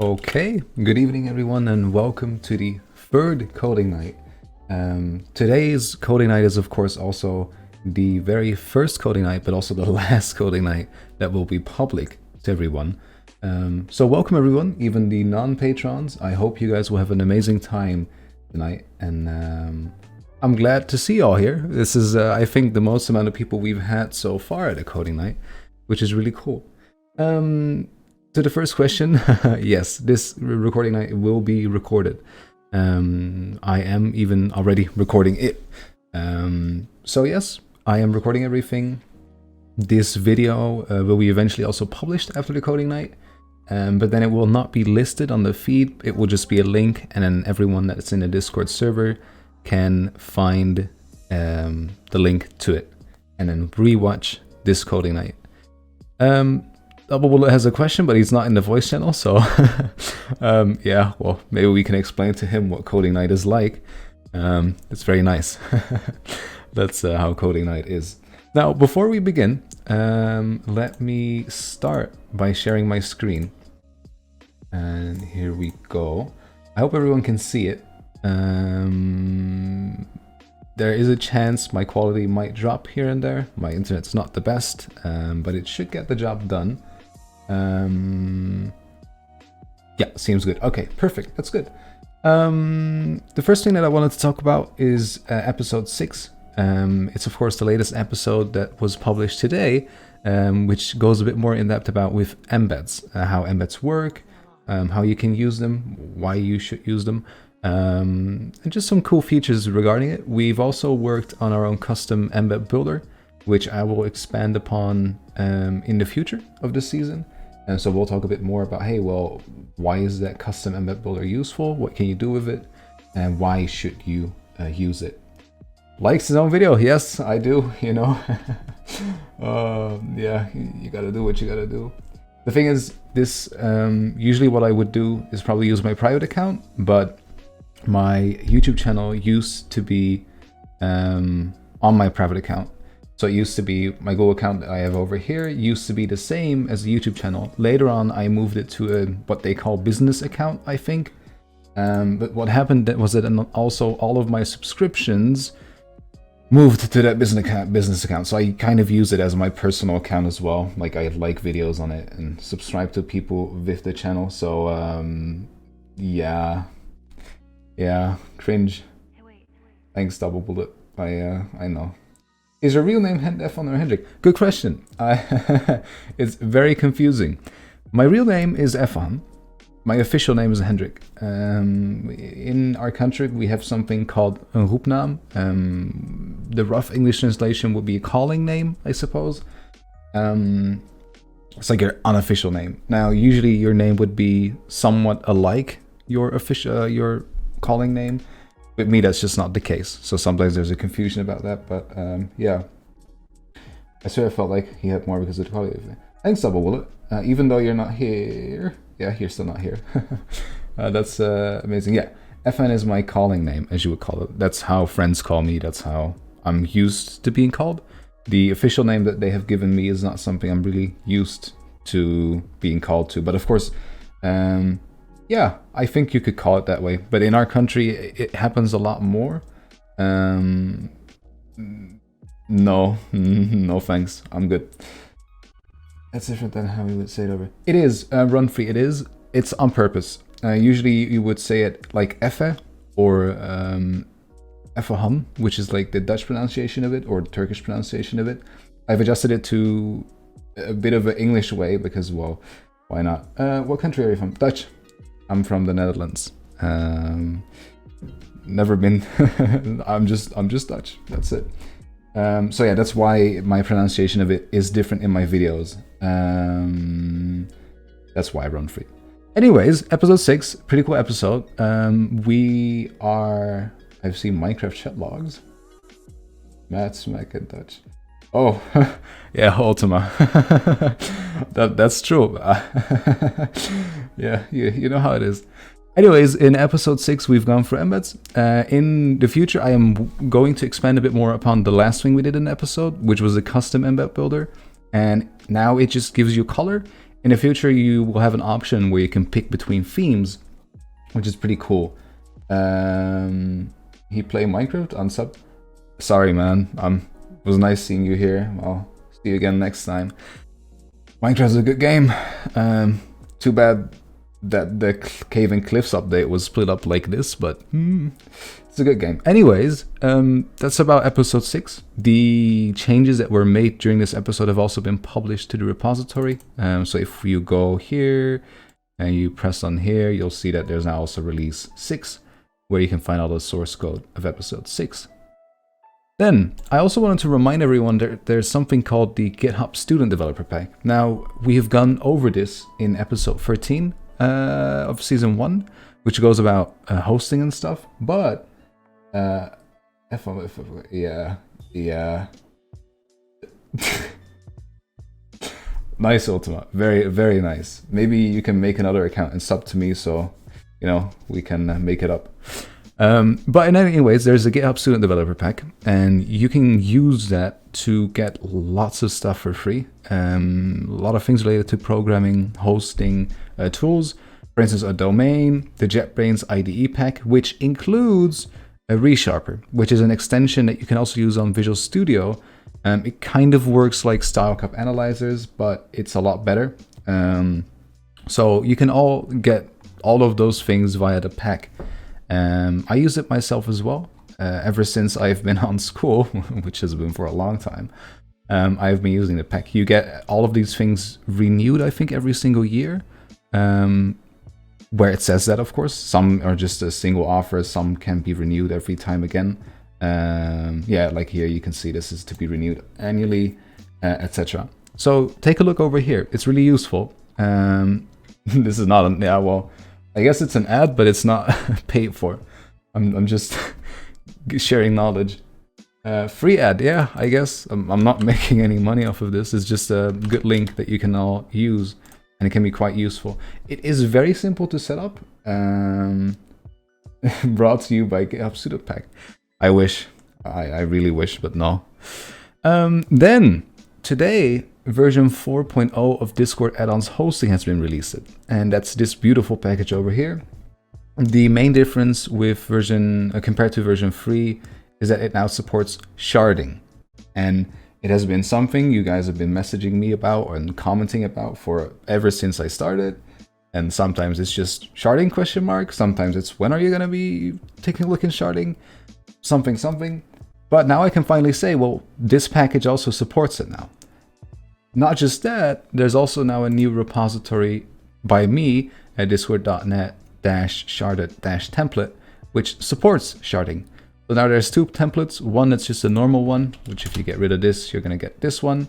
Okay, good evening everyone and welcome to the third coding night. Today's coding night is of course also the very first coding night, but also the last coding night that will be public to everyone. So welcome everyone, even the non-patrons. I hope you guys will have an amazing time tonight, and I'm glad to see you all here. This is, I think, the most amount of people we've had so far at a coding night, which is really cool. To the first question, yes, this recording night will be recorded. I am even already recording it. So yes, I am recording everything. This video will be eventually also published after the coding night, but then it will not be listed on the feed. It will just be a link, and then everyone that's in the Discord server can find the link to it and then rewatch this coding night. Double Bullet has a question, but he's not in the voice channel, so yeah, well, maybe we can explain to him what coding night is like. It's very nice. That's how coding night is. Now, before we begin, let me start by sharing my screen. And here we go. I hope everyone can see it. There is a chance my quality might drop here and there. My internet's not the best, but it should get the job done. Yeah, seems good. Okay, perfect. That's good. The first thing that I wanted to talk about is episode 6. It's of course the latest episode that was published today, which goes a bit more in depth about with embeds, how embeds work, how you can use them, why you should use them, and just some cool features regarding it. We've also worked on our own custom embed builder, which I will expand upon in the future of this season. And so we'll talk a bit more about, hey, well, why is that custom embed builder useful? What can you do with it? And why should you use it? Likes his own video. Yes, I do, you know. Yeah, you gotta do what you gotta do. The thing is, this, usually what I would do is probably use my private account, but my YouTube channel used to be on my private account. So it used to be my Google account that I have over here used to be the same as the YouTube channel. Later on, I moved it to a what they call business account, I think. But what happened was that also all of my subscriptions moved to that business account. So I kind of use it as my personal account as well. Like I like videos on it and subscribe to people with the channel. So yeah, cringe. Thanks, Double Bullet. I know. Is your real name Efan or Hendrik? Good question. It's very confusing. My real name is Efan. My official name is Hendrik. In our country, we have something called een roepnaam. The rough English translation would be a calling name, I suppose. It's like your unofficial name. Now, usually your name would be somewhat alike your official, your calling name. With me, that's just not the case. So sometimes there's a confusion about that, but yeah. I sort of felt like he had more because of the quality of it. Thanks, Double Bullet. Even though you're not here. Yeah, you're still not here. That's amazing. Yeah, FN is my calling name, as you would call it. That's how friends call me. That's how I'm used to being called. The official name that they have given me is not something I'm really used to being called to. But of course, yeah, I think you could call it that way. But in our country, it happens a lot more. No, thanks. I'm good. That's different than how we would say it over. It is, run free. It is. It's on purpose. Usually you would say it like Effe or Effahan, which is like the Dutch pronunciation of it or the Turkish pronunciation of it. I've adjusted it to a bit of an English way because, well, why not? What country are you from? Dutch. I'm from the Netherlands. Never been. I'm just Dutch. That's it. So yeah, that's why my pronunciation of it is different in my videos. That's why I run free. Anyways, episode 6, pretty cool episode. We are. I've seen Minecraft chat logs. Matt Smack and Dutch. Oh, yeah, Ultima. That's true. Yeah, you know how it is. Anyways, in episode 6, we've gone through embeds. In the future, I am going to expand a bit more upon the last thing we did in the episode, which was a custom embed builder. And now it just gives you color. in the future, you will have an option where you can pick between themes, which is pretty cool. He play Minecraft on sub. Sorry, man. It was nice seeing you here. I'll see you again next time. Minecraft's a good game. Too bad that the Cave and Cliffs update was split up like this, but it's a good game. Anyways, that's about episode 6. The changes that were made during this episode have also been published to the repository. So if you go here and you press on here, you'll see that there's now also release 6, where you can find all the source code of episode 6. Then, I also wanted to remind everyone that there's something called the GitHub Student Developer Pack. Now, we have gone over this in episode 13 of season 1, which goes about hosting and stuff, but yeah. Nice, Ultima. Very, very nice. Maybe you can make another account and sub to me, so we can make it up. But in anyways, there's a GitHub Student Developer Pack, and you can use that to get lots of stuff for free. A lot of things related to programming, hosting, tools. For instance, a domain, the JetBrains IDE pack, which includes a ReSharper, which is an extension that you can also use on Visual Studio. It kind of works like Style Cup analyzers, but it's a lot better. So you can all get all of those things via the pack. I use it myself as well. Ever since I've been on school, which has been for a long time, I've been using the pack. You get all of these things renewed, I think, every single year. Where it says that, of course. Some are just a single offer, some can be renewed every time again. Yeah, like here you can see this is to be renewed annually, etc. So take a look over here. It's really useful. This is not well, I guess it's an ad, but it's not paid for. I'm just sharing knowledge. Free ad, yeah, I guess. I'm not making any money off of this. It's just a good link that you can all use, and it can be quite useful. It is very simple to set up. Brought to you by GitHub Student Pack. I wish. I really wish, but no. Then, today, version 4.0 of Discord add-ons hosting has been released, and that's this beautiful package over here. The main difference with version compared to version 3 is that it now supports sharding, and it has been something you guys have been messaging me about and commenting about for ever since I started. And sometimes it's just sharding ? Sometimes it's when are you gonna be taking a look in sharding? Something. But now I can finally say, well, this package also supports it now. Not just that, there's also now a new repository by me at discord.net-sharded-template, which supports sharding. So now there's 2 templates, one that's just a normal one, which if you get rid of this, you're gonna get this one,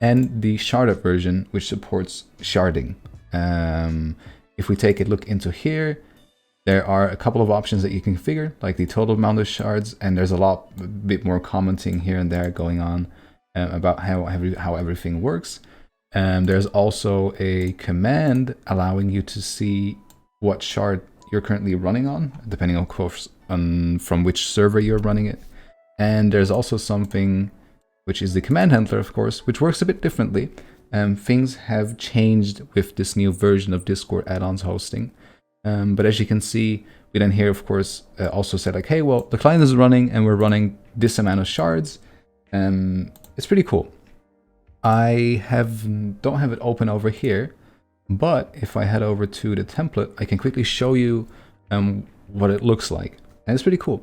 and the sharded version, which supports sharding. If we take a look into here, there are a couple of options that you can configure, like the total amount of shards, and there's a bit more commenting here and there going on about how everything works. There's also a command allowing you to see what shard you're currently running on, depending of course on from which server you're running it. And there's also something which is the command handler, of course, which works a bit differently. Things have changed with this new version of Discord add-ons hosting. But as you can see, we then here, of course, also said like, hey, well, the client is running and we're running this amount of shards. It's pretty cool. I don't have it open over here, but if I head over to the template, I can quickly show you what it looks like. And it's pretty cool.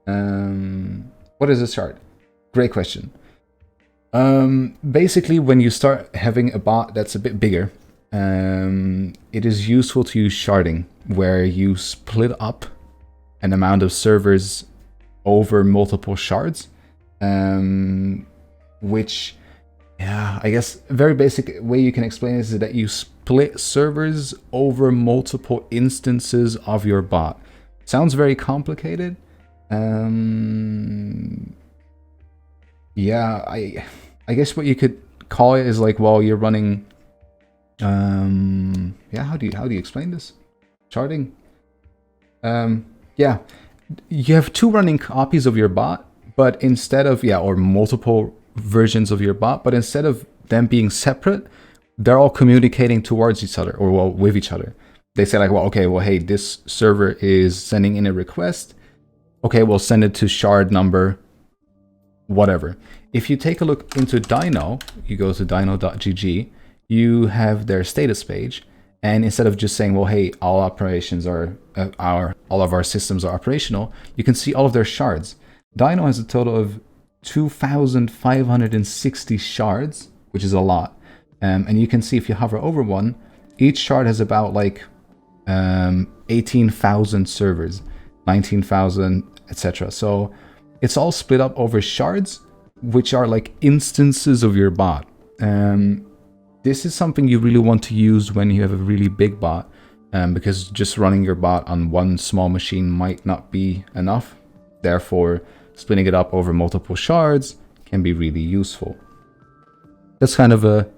What is a shard? Great question. Basically, when you start having a bot that's a bit bigger, it is useful to use sharding, where you split up an amount of servers over multiple shards, which, yeah, I guess a very basic way you can explain this is that you split servers over multiple instances of your bot. Sounds very complicated. Yeah, I guess what you could call it is like, well, you're running. Yeah, how do you explain this? Sharding. Yeah, you have 2 running copies of your bot, but instead of or multiple versions of your bot, but instead of them being separate, they're all communicating towards each other, or well, with each other. They say like, well, okay, well, hey, this server is sending in a request. Okay, we'll send it to shard number, whatever. If you take a look into Dino, you go to dino.gg, you have their status page. And instead of just saying, well, hey, all operations are, all of our systems are operational, you can see all of their shards. Dino has a total of 2,560 shards, which is a lot. And you can see if you hover over one, each shard has about like 18,000 servers, 19,000, etc. So it's all split up over shards, which are like instances of your bot. This is something you really want to use when you have a really big bot, because just running your bot on one small machine might not be enough. Therefore, splitting it up over multiple shards can be really useful. That's kind of a,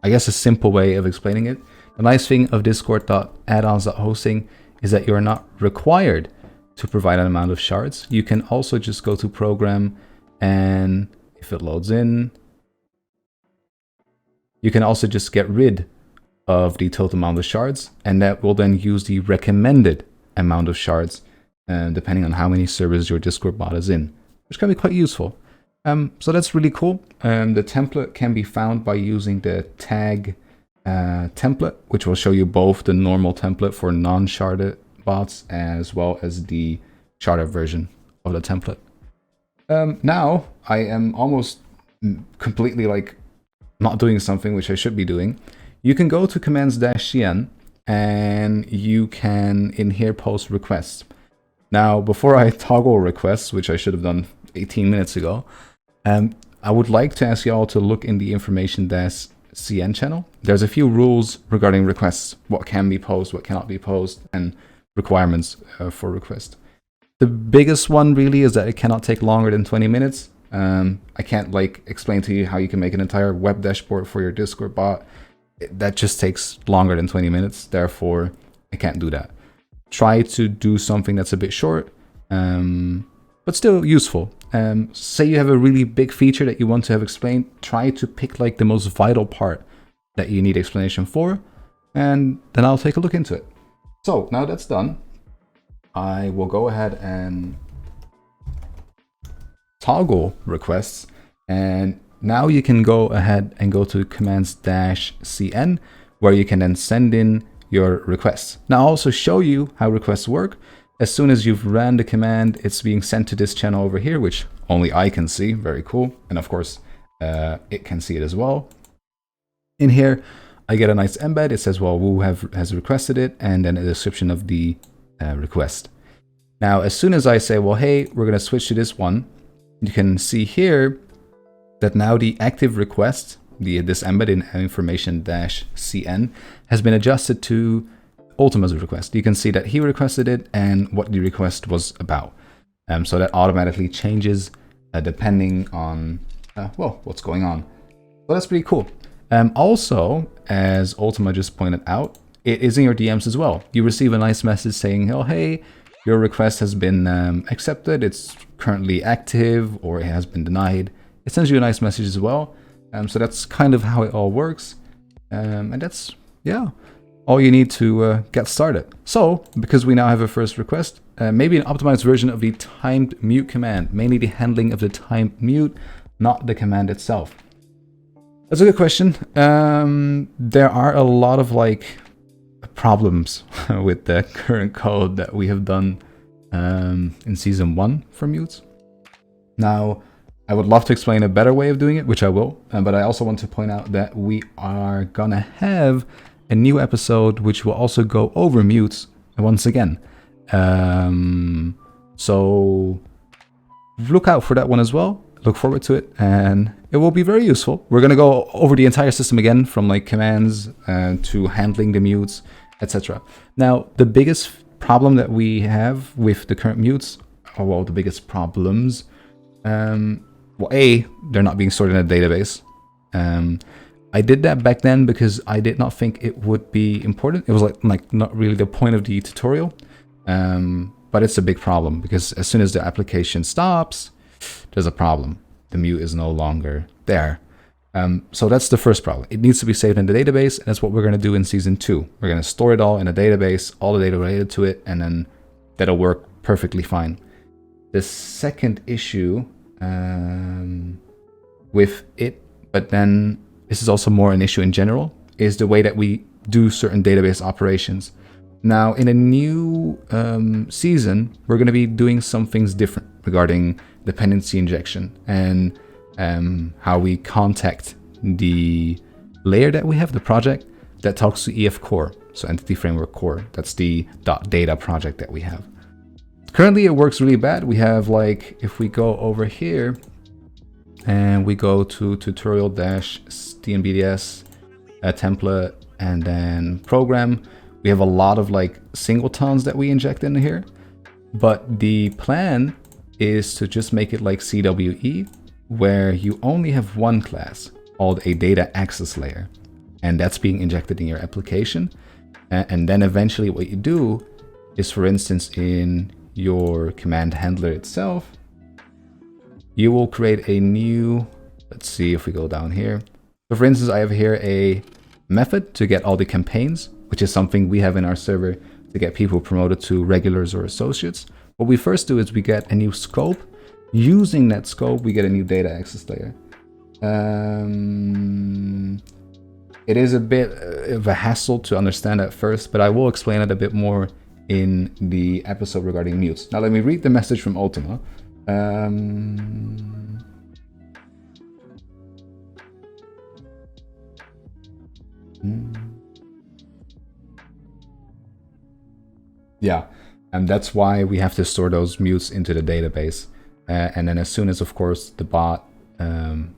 I guess, a simple way of explaining it. The nice thing of discord.addons.hosting is that you're not required to provide an amount of shards. You can also just go to program, and if it loads in, you can also just get rid of the total amount of shards, and that will then use the recommended amount of shards, depending on how many servers your Discord bot is in, which can be quite useful. So that's really cool. The template can be found by using the tag template, which will show you both the normal template for non-sharded bots as well as the sharded version of the template. Now I am almost completely like not doing something which I should be doing. You can go to commands-cn and you can in here post requests. Now, before I toggle requests, which I should have done 18 minutes ago, I would like to ask you all to look in the information-cn channel. There's a few rules regarding requests, what can be posted, what cannot be posted, and requirements for request. The biggest one really is that it cannot take longer than 20 minutes. I can't like explain to you how you can make an entire web dashboard for your Discord bot. That just takes longer than 20 minutes. Therefore, I can't do that. Try to do something that's a bit short, but still useful. Say you have a really big feature that you want to have explained, try to pick like the most vital part that you need explanation for, and then I'll take a look into it. So now that's done, I will go ahead and toggle requests, and now you can go ahead and go to commands-cn, where you can then send in your requests. Now I'll also show you how requests work. As soon as you've ran the command, it's being sent to this channel over here, which only I can see. Very cool. And of course, it can see it as well. In here, I get a nice embed. It says, well, who has requested it, and then a description of the request. Now, as soon as I say, well, hey, we're going to switch to this one, you can see here that now the active request, this embed in information-cn, has been adjusted to Ultima's request. You can see that he requested it and what the request was about. So that automatically changes depending on, well, what's going on. So that's pretty cool. Also, as Ultima just pointed out, it is in your DMs as well. You receive a nice message saying, oh, hey, your request has been accepted. It's currently active, or it has been denied. It sends you a nice message as well. So that's kind of how it all works. And that's, yeah, all you need to get started. So, because we now have a first request, maybe an optimized version of the timed mute command, mainly the handling of the timed mute, not the command itself. That's a good question. There are a lot of like problems with the current code that we have done in season 1 for mutes. Now, I would love to explain a better way of doing it, which I will, but I also want to point out that we are gonna have a new episode which will also go over mutes once again. So look out for that one as well. Look forward to it, and it will be very useful. We're gonna go over the entire system again, from like commands to handling the mutes, etc. Now, the biggest problem that we have with the current mutes, or well, the biggest problems, well, A, they're not being stored in a database. I did that back then because I did not think it would be important. It was like not really the point of the tutorial, but it's a big problem because as soon as the application stops, there's a problem. The mute is no longer there. So that's the first problem. It needs to be saved in the database, and that's what we're going to do in season 2. We're going to store it all in a database, all the data related to it, and then that'll work perfectly fine. The second issue with it, but then this is also more an issue in general, is the way that we do certain database operations. Now, in a new season, we're going to be doing some things different regarding dependency injection and how we contact the layer that we have, the project that talks to EF Core, so Entity Framework Core. That's the .data project that we have. Currently, it works really bad. We have, like, if we go over here and we go to tutorial-dnbds template and then program, we have a lot of like singletons that we inject in here. But the plan is to just make it like CWE, where you only have one class called a data access layer, and that's being injected in your application. And then eventually what you do is, for instance, in your command handler itself, you will create a new, let's see if we go down here. So for instance, I have here a method to get all the campaigns, which is something we have in our server to get people promoted to regulars or associates. What we first do is we get a new scope. Using that scope, we get a new data access layer. It is a bit of a hassle to understand at first, but I will explain it a bit more in the episode regarding mutes. Now let me read the message from Ultima. Yeah, and that's why we have to store those mutes into the database. And then as soon as, of course, the bot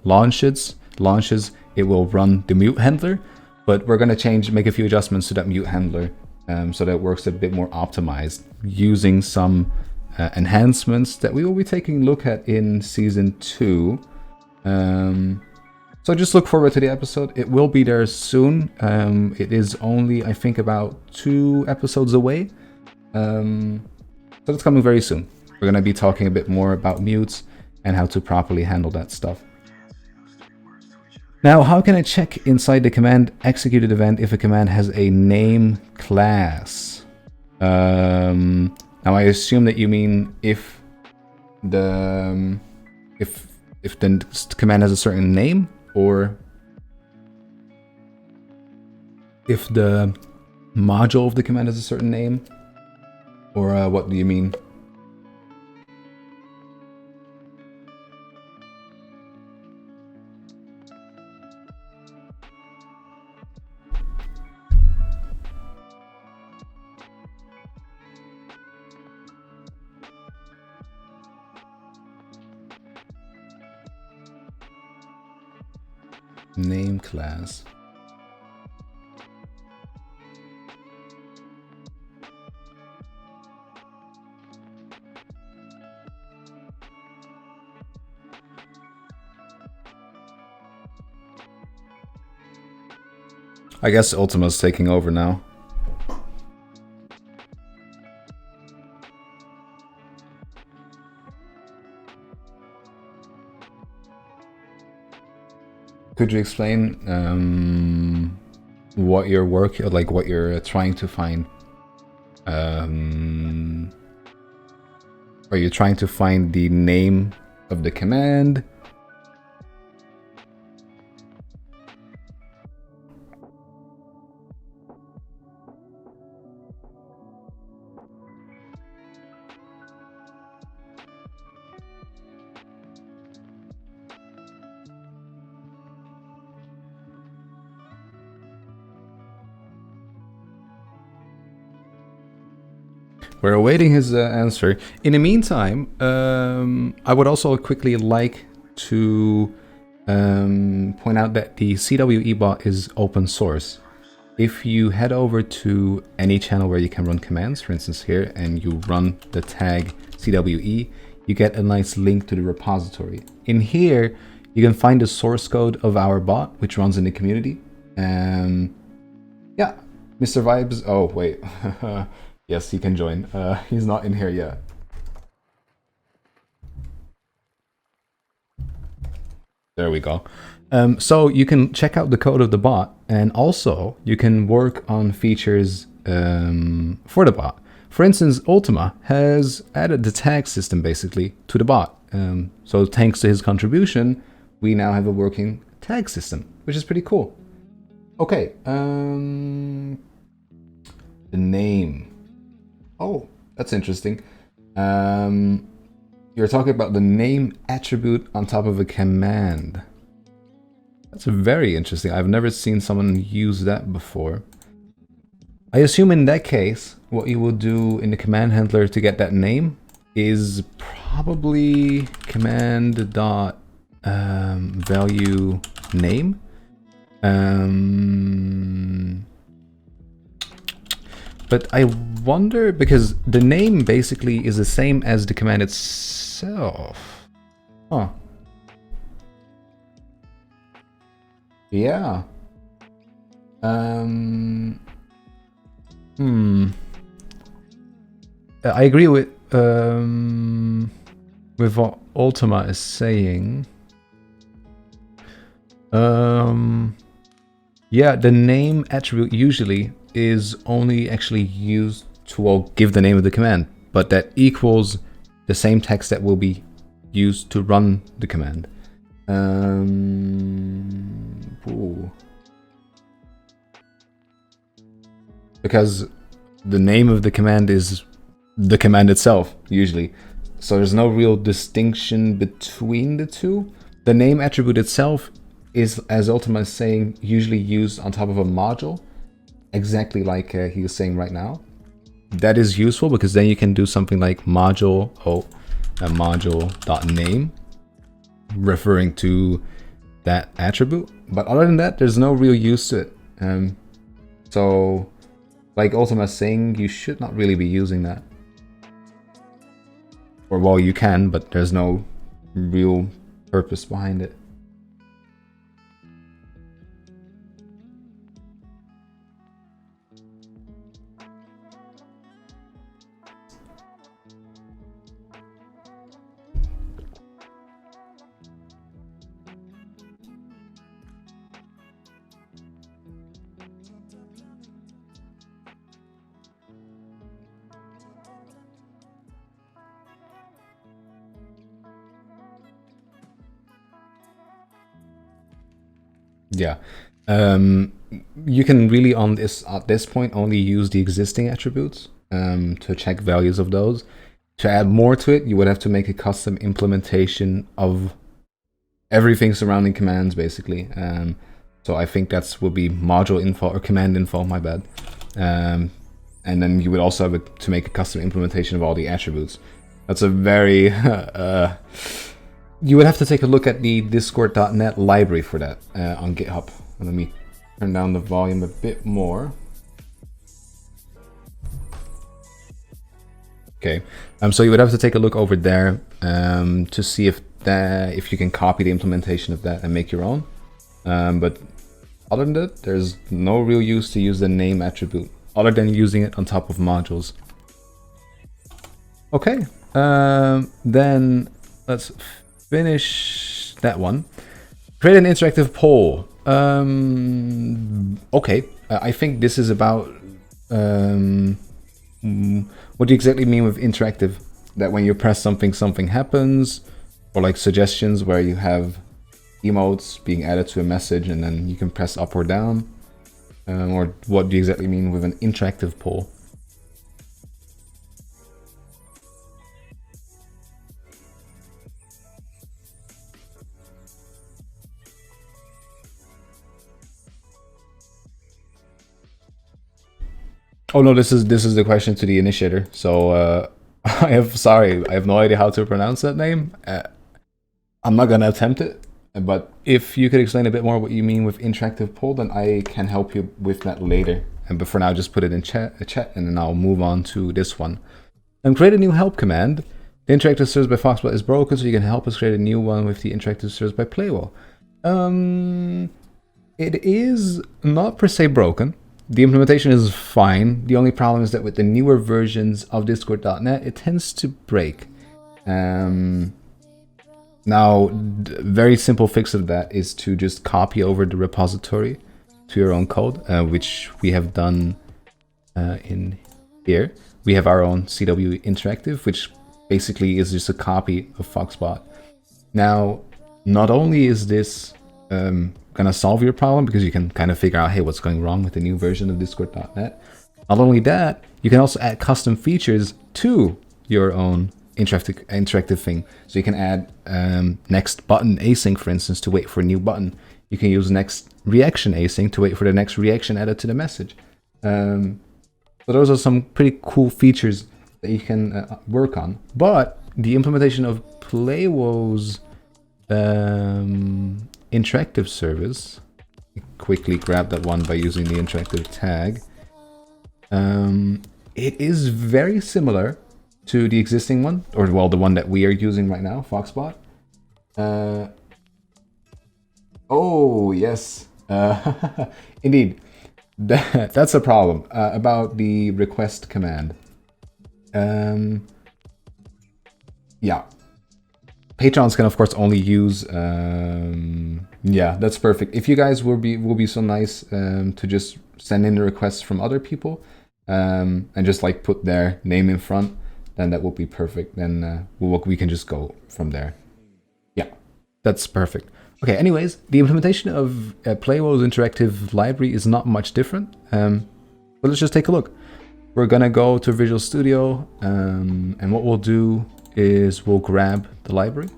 launches, it will run the mute handler. But we're going to make a few adjustments to that mute handler so that it works a bit more optimized, using some enhancements that we will be taking a look at in season 2. So just look forward to the episode. It will be there soon. It is only, I think, about 2 episodes away. So it's coming very soon. We're going to be talking a bit more about mutes and how to properly handle that stuff. Now, how can I check inside the command executed event if a command has a name class? Now, I assume that you mean if the command has a certain name, or if the module of the command has a certain name, or what do you mean? Name class. I guess Ultima's taking over now. Could you explain what your work, like what you're trying to find? Are you trying to find the name of the command? We're awaiting his answer. In the meantime, I would also quickly like to point out that the CWE bot is open source. If you head over to any channel where you can run commands, for instance here, and you run the tag CWE, you get a nice link to the repository. In here, you can find the source code of our bot, which runs in the community. Yeah, Mr. Vibes. Oh, wait. Yes, he can join. He's not in here yet. There we go. So you can check out the code of the bot, and also you can work on features for the bot. For instance, Ultima has added the tag system basically to the bot. So thanks to his contribution, we now have a working tag system, which is pretty cool. Okay, the name. Oh, that's interesting. You're talking about the name attribute on top of a command. That's very interesting. I've never seen someone use that before. I assume in that case, what you will do in the command handler to get that name is probably command dot value name. But I wonder, because the name basically is the same as the command itself. Huh. Yeah. I agree with what Ultima is saying. Yeah, the name attribute usually is only actually used to, well, give the name of the command, but that equals the same text that will be used to run the command. Because the name of the command is the command itself, usually. So there's no real distinction between the two. The name attribute itself is, as Ultima is saying, usually used on top of a module, exactly like he was saying right now. That is useful because then you can do something like module.name, referring to that attribute. But other than that, there's no real use to it. So, like Ultima is saying, you should not really be using that. Or, well, you can, but there's no real purpose behind it. Yeah, you can really at this point only use the existing attributes to check values of those. To add more to it, you would have to make a custom implementation of everything surrounding commands, basically. So I think that's would be module info or command info, my bad. And then you would also have to make a custom implementation of all the attributes. That's a very you would have to take a look at the discord.net library for that on GitHub. Let me turn down the volume a bit more. Okay, so you would have to take a look over there to see if you can copy the implementation of that and make your own. But other than that, there's no real use to use the name attribute other than using it on top of modules. Okay, then let's finish that one. Create an interactive poll. Okay, I think this is about what do you exactly mean with interactive? That when you press something, something happens, or like suggestions where you have emotes being added to a message and then you can press up or down, or what do you exactly mean with an interactive poll? Oh no, this is the question to the initiator. So I have no idea how to pronounce that name. I'm not gonna attempt it. But if you could explain a bit more what you mean with interactive poll, then I can help you with that later. But for now, just put it in chat, and then I'll move on to this one. Create a new help command. The interactive service by Foxbot is broken, so you can help us create a new one with the interactive service by Playwell. It is not per se broken. The implementation is fine. The only problem is that with the newer versions of Discord.net, it tends to break. Now, very simple fix of that is to just copy over the repository to your own code, which we have done in here. We have our own CW Interactive, which basically is just a copy of Foxbot. Now, not only is this gonna solve your problem, because you can kind of figure out, hey, what's going wrong with the new version of Discord.net. Not only that, you can also add custom features to your own interactive thing. So you can add next button async, for instance, to wait for a new button. You can use next reaction async to wait for the next reaction added to the message. So those are some pretty cool features that you can work on. But the implementation of Playwo's interactive service, quickly grab that one by using the interactive tag. It is very similar to the existing one, or well, the one that we are using right now, Foxbot. Oh yes, indeed, that's a problem about the request command. Yeah, patrons can of course only use. Yeah, that's perfect. If you guys will be so nice to just send in the requests from other people, and just like put their name in front, then that will be perfect. Then we can just go from there. Yeah, that's perfect. Okay, anyways, the implementation of Playwo's interactive library is not much different. But let's just take a look. We're gonna go to Visual Studio, and what we'll do is we'll grab the library.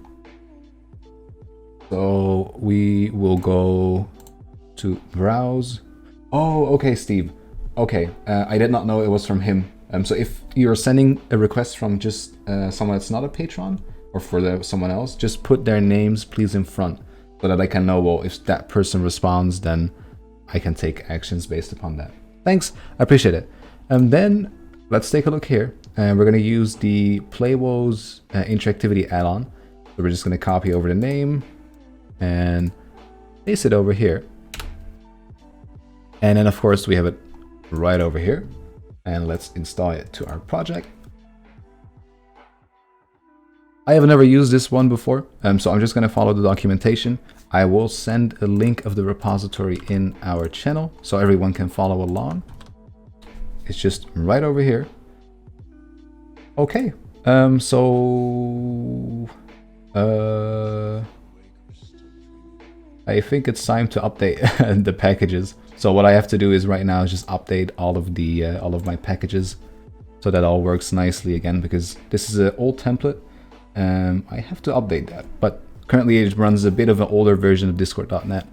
So we will go to Browse. Oh, okay, Steve. Okay, I did not know it was from him. So if you're sending a request from just someone that's not a patron, or for someone else, just put their names please in front, so that I can know, well, if that person responds, then I can take actions based upon that. Thanks, I appreciate it. And then let's take a look here. And we're gonna use the Playwo's interactivity add-on. So we're just gonna copy over the name and paste it over here. And then of course we have it right over here. And let's install it to our project. I have never used this one before, so I'm just going to follow the documentation. I will send a link of the repository in our channel so everyone can follow along. It's just right over here. Okay, I think it's time to update the packages. So what I have to do is right now is just update all of my packages so that all works nicely again, because this is an old template. I have to update that, but currently it runs a bit of an older version of Discord.net.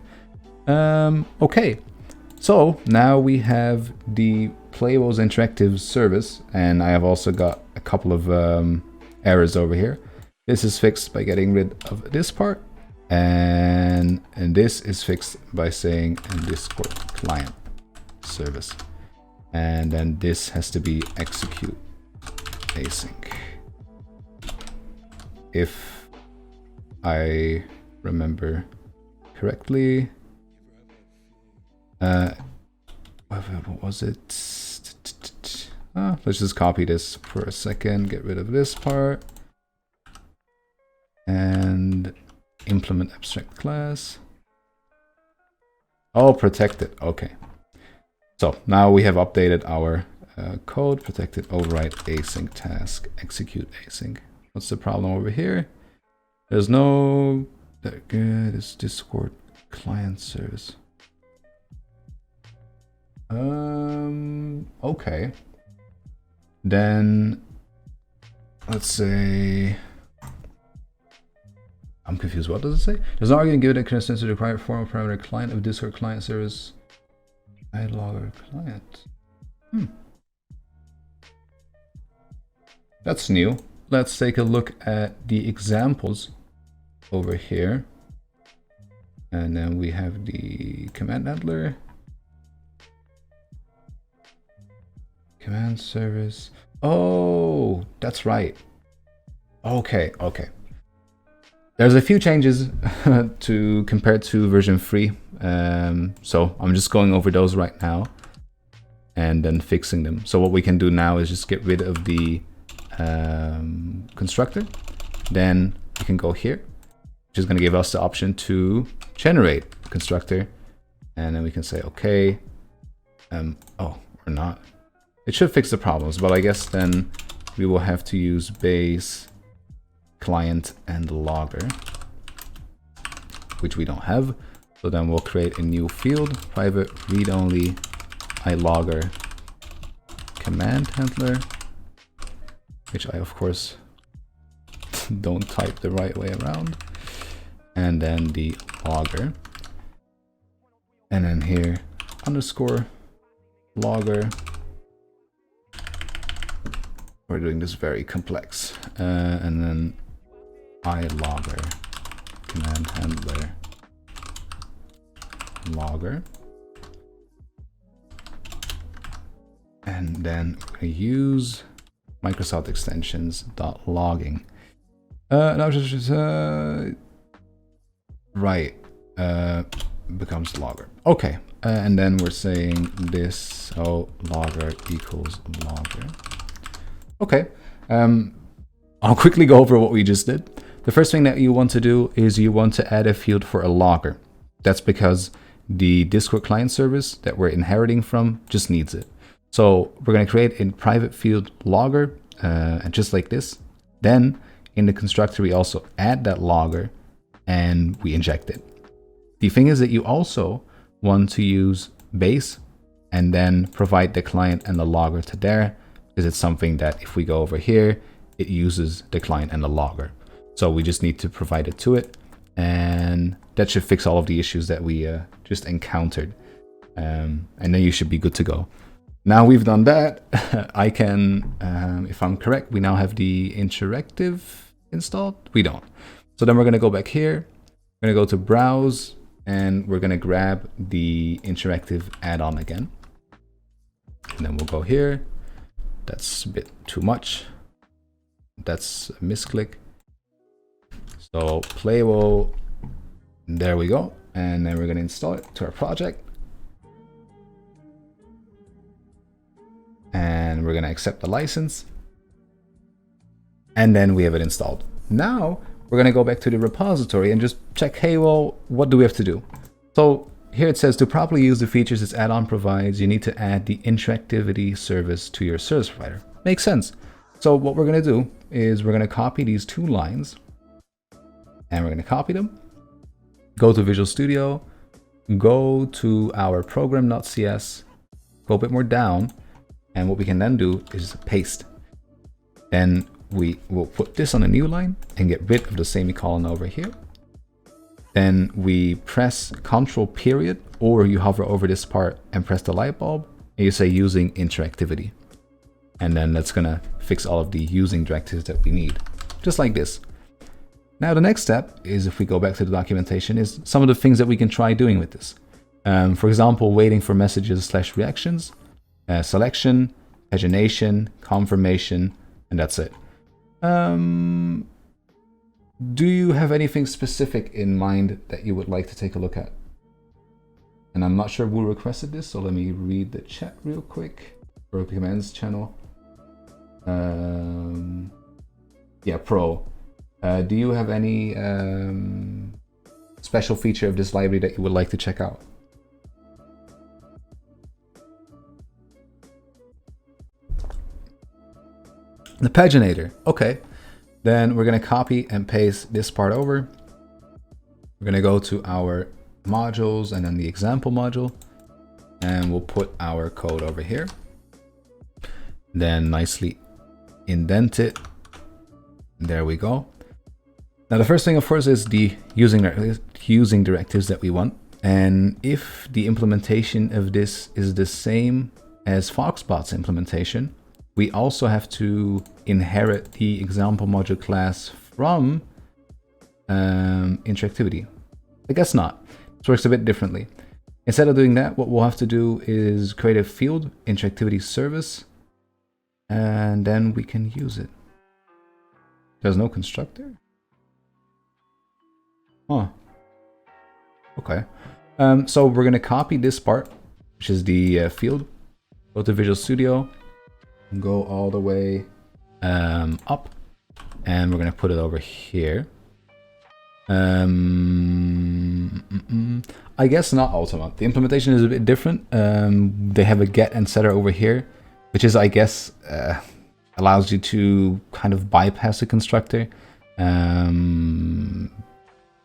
Okay, so now we have the Playwo's interactive service, and I have also got a couple of errors over here. This is fixed by getting rid of this part, and this is fixed by saying Discord client service, and then this has to be execute async. If I remember correctly, what was it? Let's just copy this for a second, get rid of this part, and implement abstract class. Oh, protected, okay. So now we have updated our code, protected override async task, execute async. What's the problem over here? There's no that good. It's Discord client service. Okay. Then let's say I'm confused. What does it say? There's no argument given that consists of the required formal parameter client of Discord client service. Logger client. That's new. Let's take a look at the examples over here. And then we have the command handler. Command service. Oh, that's right. Okay. There's a few changes to compared to version 3. So I'm just going over those right now and then fixing them. So what we can do now is just get rid of the constructor. Then you can go here which is going to give us the option to generate a constructor. And then we can say, okay, oh, or not. It should fix the problems, but I guess then we will have to use base client and logger, which we don't have. So then we'll create a new field, private read-only ilogger command handler, which I of course don't type the right way around, and then the logger, and then here underscore logger. We're doing this very complex, and then ilogger command handler logger, and then we're going to use Microsoft extensions .logging. Becomes logger. Okay, and then we're saying this, oh, logger equals logger. Okay, I'll quickly go over what we just did. The first thing that you want to do is you want to add a field for a logger. That's because the Discord client service that we're inheriting from just needs it. So we're going to create a private field logger, and just like this. Then in the constructor, we also add that logger and we inject it. The thing is that you also want to use base and then provide the client and the logger to there, because it's something that if we go over here, it uses the client and the logger. So we just need to provide it to it, and that should fix all of the issues that we just encountered. And then you should be good to go. Now we've done that, I can, if I'm correct, we now have the interactive installed. We don't. So then we're going to go back here. We're going to go to browse, and we're going to grab the interactive add-on again. And then we'll go here. That's a bit too much. That's a misclick. So Playwo, there we go. And then we're going to install it to our project. And we're going to accept the license. And then we have it installed. Now we're going to go back to the repository and just check, hey, well, what do we have to do? So here it says to properly use the features this add-on provides, you need to add the interactivity service to your service provider. Makes sense. So what we're going to do is we're going to copy these two lines, and we're going to copy them, go to Visual Studio, go to our program.cs, go a bit more down, and what we can then do is paste. Then we will put this on a new line and get rid of the semicolon over here. Then we press Control period, or you hover over this part and press the light bulb, and you say using interactivity. And then that's gonna fix all of the using directives that we need, just like this. Now the next step is, if we go back to the documentation, is some of the things that we can try doing with this. For example, waiting for messages / reactions, selection, pagination, confirmation, and that's it. Do you have anything specific in mind that you would like to take a look at? And I'm not sure who requested this, so let me read the chat real quick. For the commands channel. Yeah, Pro. Do you have any special feature of this library that you would like to check out? The paginator. Okay. Then we're going to copy and paste this part over. We're going to go to our modules and then the example module, and we'll put our code over here. Then nicely indent it. There we go. Now the first thing, of course, is the using directives that we want. And if the implementation of this is the same as Foxbot's implementation, we also have to inherit the example module class from interactivity. I guess not. This works a bit differently. Instead of doing that, what we'll have to do is create a field, interactivity service, and then we can use it. There's no constructor? Huh. Okay. So we're going to copy this part, which is the field. Go to Visual Studio, go all the way up, and we're going to put it over here. I guess not Ultima. The implementation is a bit different. They have a get and setter over here, which is, I guess, allows you to kind of bypass the constructor.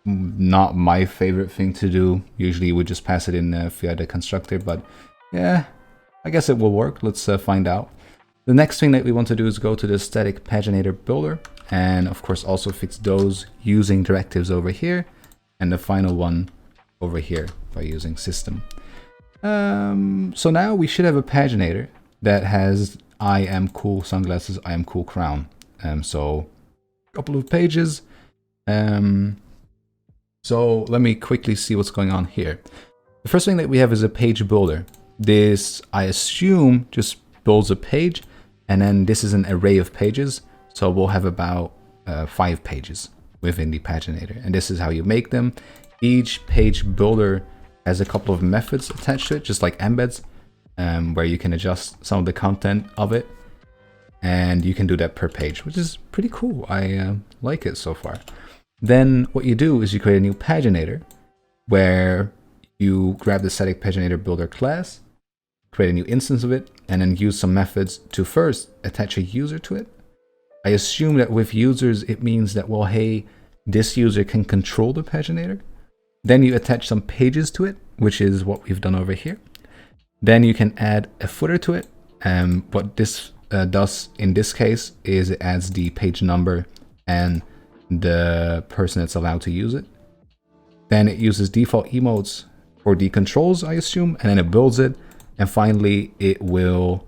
Not my favorite thing to do. Usually you would just pass it in via the constructor, but yeah, I guess it will work. Let's find out. The next thing that we want to do is go to the static paginator builder, and of course also fix those using directives over here, and the final one over here by using system. So now we should have a paginator that has I am cool sunglasses, I am cool crown. So a couple of pages. So let me quickly see what's going on here. The first thing that we have is a page builder. This, I assume, just builds a page, and then this is an array of pages. So we'll have about 5 pages within the paginator, and this is how you make them. Each page builder has a couple of methods attached to it, just like embeds, where you can adjust some of the content of it, and you can do that per page, which is pretty cool. I like it so far. Then what you do is you create a new paginator where you grab the static paginator builder class, create a new instance of it, and then use some methods to first attach a user to it. I assume that with users, it means that, well, hey, this user can control the paginator. Then you attach some pages to it, which is what we've done over here. Then you can add a footer to it. What this does in this case is it adds the page number and the person that's allowed to use it. Then it uses default emotes for the controls, I assume, and then it builds it. And finally, it will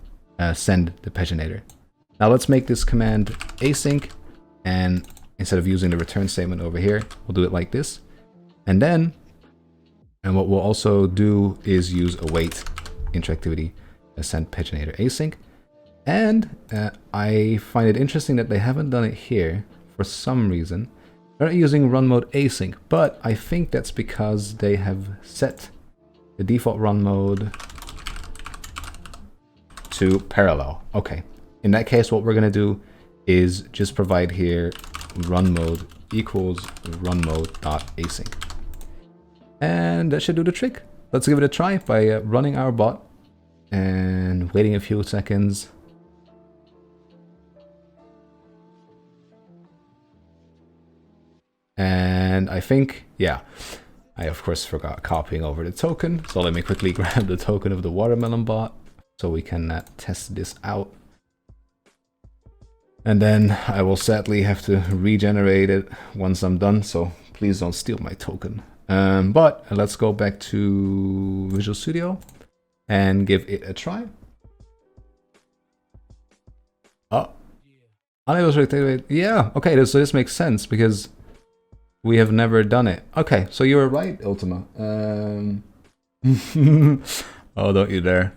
send the paginator. Now let's make this command async, and instead of using the return statement over here, we'll do it like this. And then, what we'll also do is use await interactivity send paginator async. And I find it interesting that they haven't done it here for some reason. They're not using run mode async, but I think that's because they have set the default run mode to parallel. Okay, in that case, what we're gonna do is just provide here run mode equals run mode dot async, and that should do the trick. Let's give it a try by running our bot and waiting a few seconds. And I think, yeah, I of course forgot copying over the token. So let me quickly grab the token of the watermelon bot so we can test this out. And then I will sadly have to regenerate it once I'm done. So please don't steal my token. But let's go back to Visual Studio and give it a try. Oh, unable to activate. Yeah, okay, so this makes sense because we have never done it. Okay, so you were right, Ultima. Oh, don't you dare.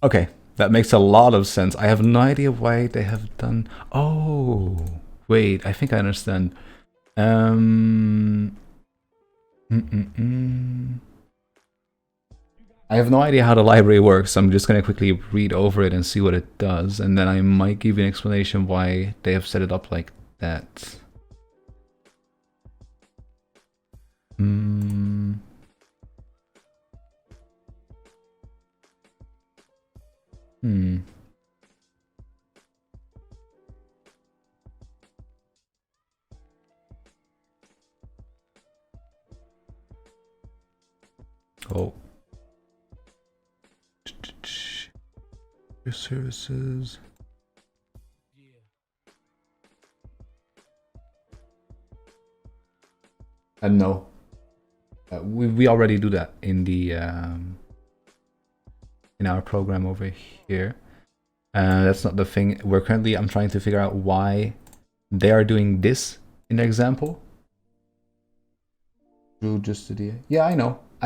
Okay, that makes a lot of sense. I have no idea why they have done... Oh, wait, I think I understand. I have no idea how the library works. I'm just going to quickly read over it and see what it does. And then I might give you an explanation why they have set it up like that. Oh. Your services. No. We already do that in the in our program over here. That's not the thing. I'm trying to figure out why they are doing this in the example. Yeah, I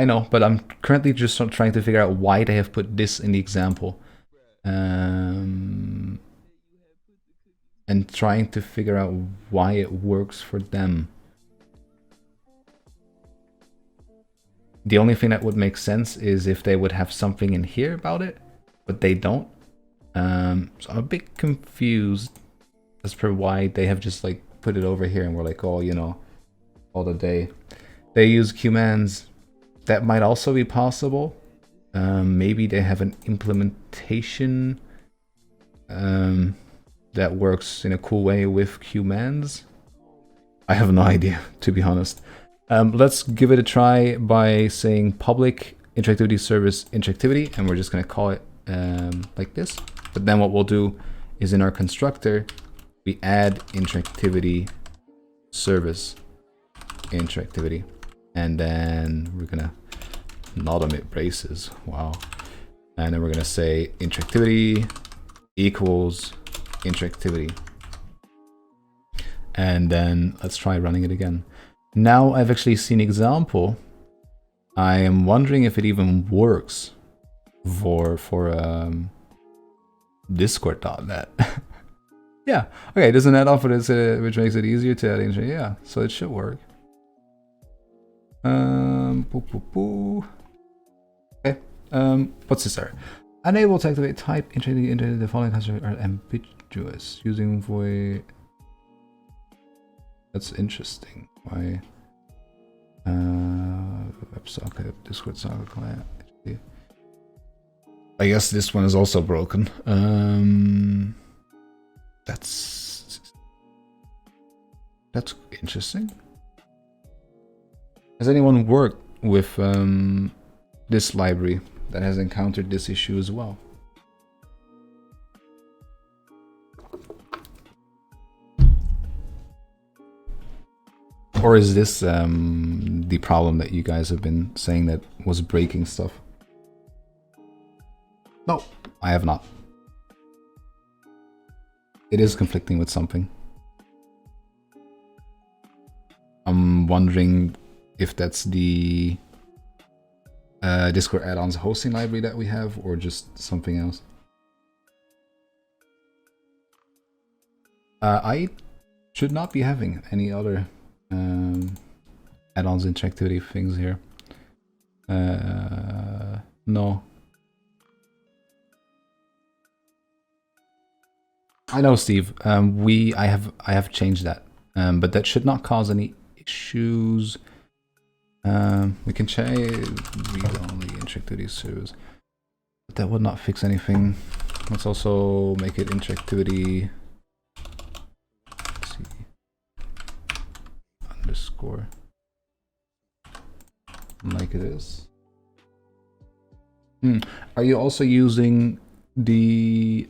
know, but I'm currently just trying to figure out why they have put this in the example. And trying to figure out why it works for them. The only thing that would make sense is if they would have something in here about it, but they don't. So I'm a bit confused as per why they have just like put it over here and we're like, oh, you know, all the day. They use commands. That might also be possible. Maybe they have an implementation that works in a cool way with commands. I have no idea, to be honest. Let's give it a try by saying public interactivity service interactivity, and we're just going to call it like this. But then what we'll do is in our constructor, we add interactivity service interactivity, and then we're going to not omit braces. Wow. And then we're going to say interactivity equals interactivity. And then let's try running it again. Now I've actually seen example. I am wondering if it even works for Discord.net. Yeah. Okay, doesn't that offer this, which makes it easier to add in? Yeah, so it should work. Okay. What's this error? Unable to activate type into the following construct are ambiguous using void. That's interesting. Why? WebSocket, Discord socket client. I guess this one is also broken. That's interesting. Has anyone worked with this library that has encountered this issue as well? Or is this the problem that you guys have been saying that was breaking stuff? No, I have not. It is conflicting with something. I'm wondering if that's the Discord add-ons hosting library that we have, or just something else. I should not be having any other add-ons interactivity things here. No. I know, Steve. I have changed that, but that should not cause any issues. We can change read-only interactivity service, but that would not fix anything. Let's also make it interactivity. Let's see. Underscore. Like it is. Are you also using the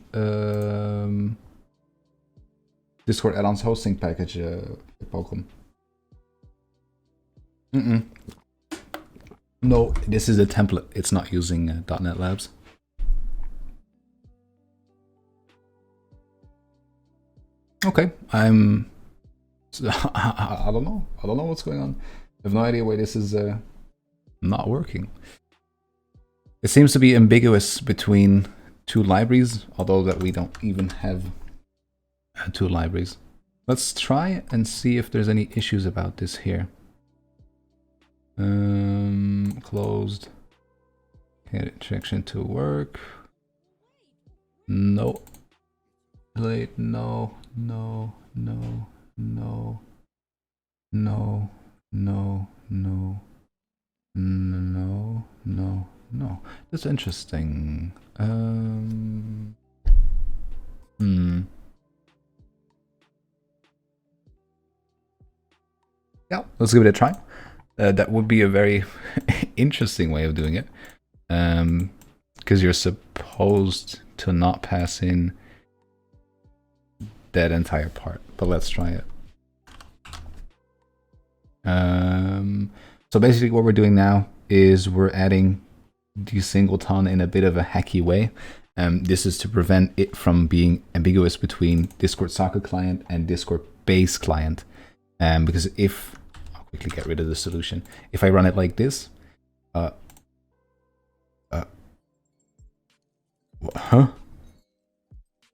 Discord add-ons hosting package, Pokemon? No, this is a template. It's not using .NET Labs. Okay, I don't know. I don't know what's going on. I have no idea why this is not working. It seems to be ambiguous between two libraries, although that we don't even have two libraries. Let's try and see if there's any issues about this here. Closed. Get injection to work. No. Late. No. No. No. No. No. No. No. No. No. No. That's interesting. Yeah, let's give it a try. That would be a very interesting way of doing it, because you're supposed to not pass in that entire part. But let's try it. So basically what we're doing now is we're adding the singleton in a bit of a hacky way. This is to prevent it from being ambiguous between Discord socket client and Discord base client. Because if I'll quickly get rid of the solution. If I run it like this, huh?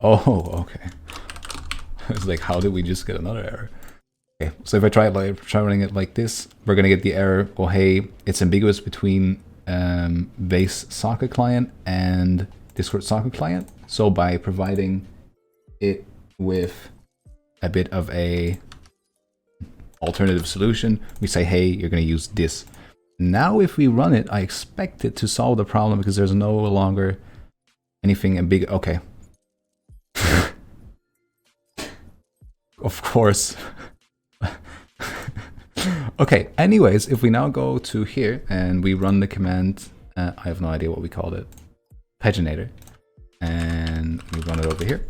Oh, okay. It's like, how did we just get another error? Okay, so if I try running it like this, we're gonna get the error. Oh, hey, it's ambiguous between base socket client and Discord socket client. So by providing it with a bit of a alternative solution. We say, hey, you're going to use this. Now, if we run it, I expect it to solve the problem because there's no longer anything big. Okay. Of course. Okay, anyways, if we now go to here and we run the command, I have no idea what we called it, paginator, and we run it over here.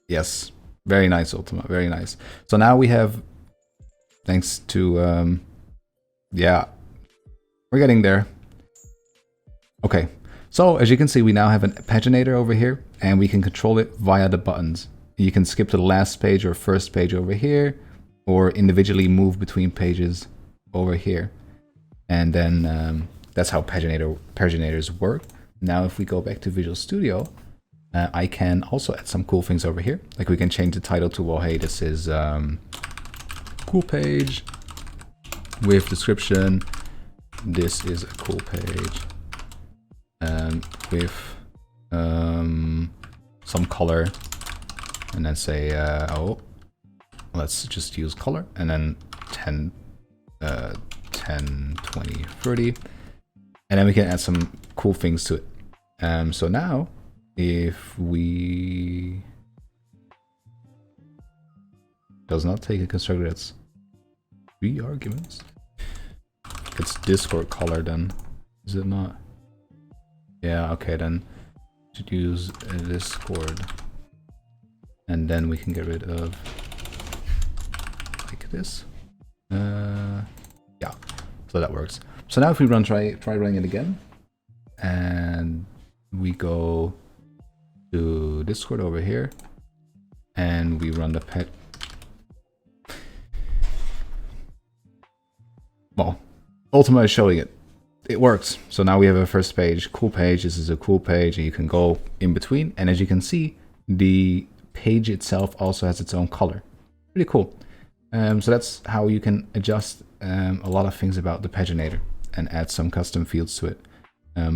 Yes, very nice, Ultima, very nice. So now we have, thanks to, yeah, we're getting there. Okay, so as you can see, we now have a paginator over here, and we can control it via the buttons. You can skip to the last page or first page over here, or individually move between pages over here. And then that's how paginators work. Now, if we go back to Visual Studio, I can also add some cool things over here. Like we can change the title to, well, hey, this is cool page with description. This is a cool page with some color. And then say, oh, let's just use color. And then 10, 20, 30. And then we can add some cool things to it. So now, if we... Does not take a constructor that's 3 arguments. It's Discord color then, is it not? Yeah, okay, then should use Discord. And then we can get rid of like this. Yeah, so that works. So now if we try running it again, and we go to Discord over here, and we run the pet. Well, Ultima is showing it. It works. So now we have a first page, cool page. This is a cool page, and you can go in between. And as you can see, the page itself also has its own color. Pretty cool. So that's how you can adjust a lot of things about the paginator and add some custom fields to it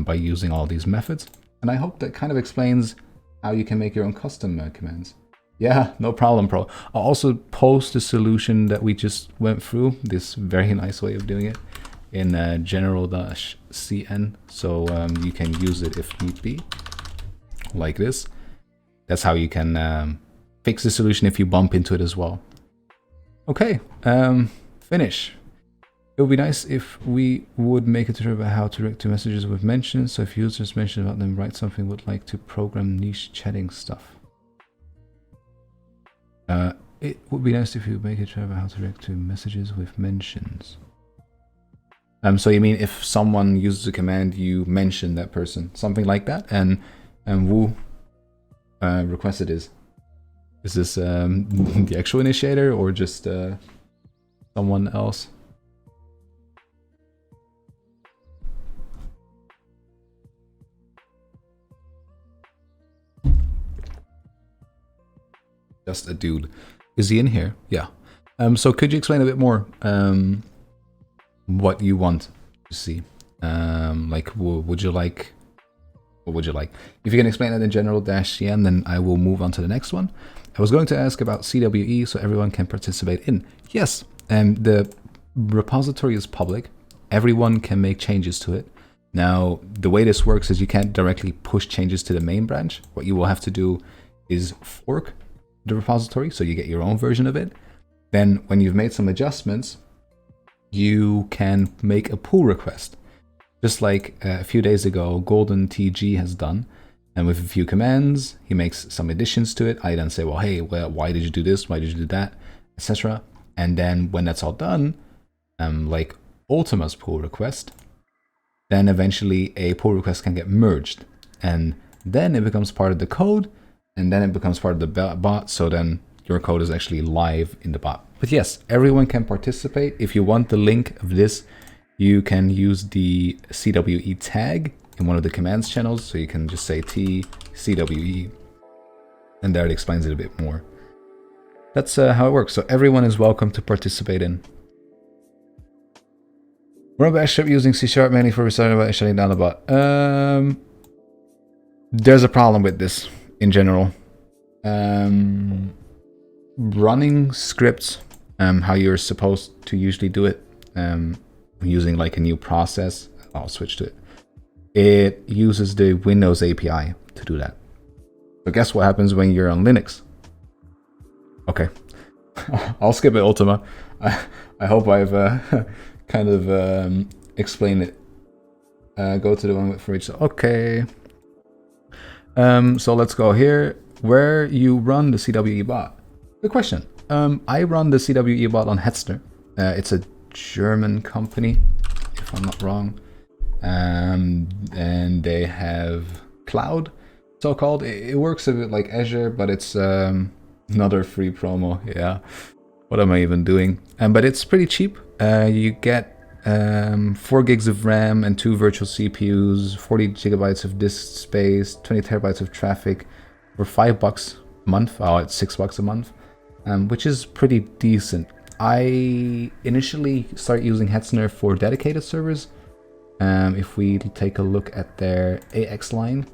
by using all these methods. And I hope that kind of explains how you can make your own custom commands. Yeah, no problem, bro. I'll also post the solution that we just went through, this very nice way of doing it, in general-cn, so you can use it if need be, like this. That's how you can fix the solution if you bump into it as well. Okay, finish. It would be nice if we would make a tutorial about how to react to messages with mentions. So if users mention about them, write something would like to program niche chatting stuff. It would be nice if you make a tutorial about how to react to messages with mentions. So you mean if someone uses a command, you mention that person, something like that, and who requested is this the actual initiator or just someone else? Just a dude. Is he in here? Yeah. So could you explain a bit more what you want to see? Like, would you like? What would you like? If you can explain that in general-cn, then I will move on to the next one. I was going to ask about CWE so everyone can participate in. Yes, the repository is public. Everyone can make changes to it. Now, the way this works is you can't directly push changes to the main branch. What you will have to do is fork the repository, so you get your own version of it. Then when you've made some adjustments, you can make a pull request. Just like a few days ago, Golden TG has done. And with a few commands, he makes some additions to it. I then say, well, hey, why did you do this? Why did you do that? Etc. And then when that's all done, like Ultima's pull request, then eventually a pull request can get merged. And then it becomes part of the code, and then it becomes part of the bot. So then your code is actually live in the bot. But yes, everyone can participate. If you want the link of this, you can use the CWE tag in one of the commands channels. So you can just say T CWE, and there it explains it a bit more. That's how it works. So everyone is welcome to participate in. Run bash script using C# mainly for restarting by shutting down the bot. There's a problem with this in general. running scripts, how you're supposed to usually do it, using like a new process. I'll switch to it. It uses the Windows API to do that. So guess what happens when you're on Linux? Okay, I'll skip it, Ultima. I hope I've kind of explained it. Go to the one for each. Okay. So let's go here. Where you run the CWE bot? Good question. I run the CWE bot on Hetzner. It's a German company, if I'm not wrong. And they have cloud, so-called. It works a bit like Azure, but it's another free promo. Yeah, what am I even doing? But it's pretty cheap. You get 4 gigs of RAM and 2 virtual CPUs, 40 gigabytes of disk space, 20 terabytes of traffic for $5 a month. Oh, it's $6 a month, which is pretty decent. I initially started using Hetzner for dedicated servers. If we take a look at their AX line,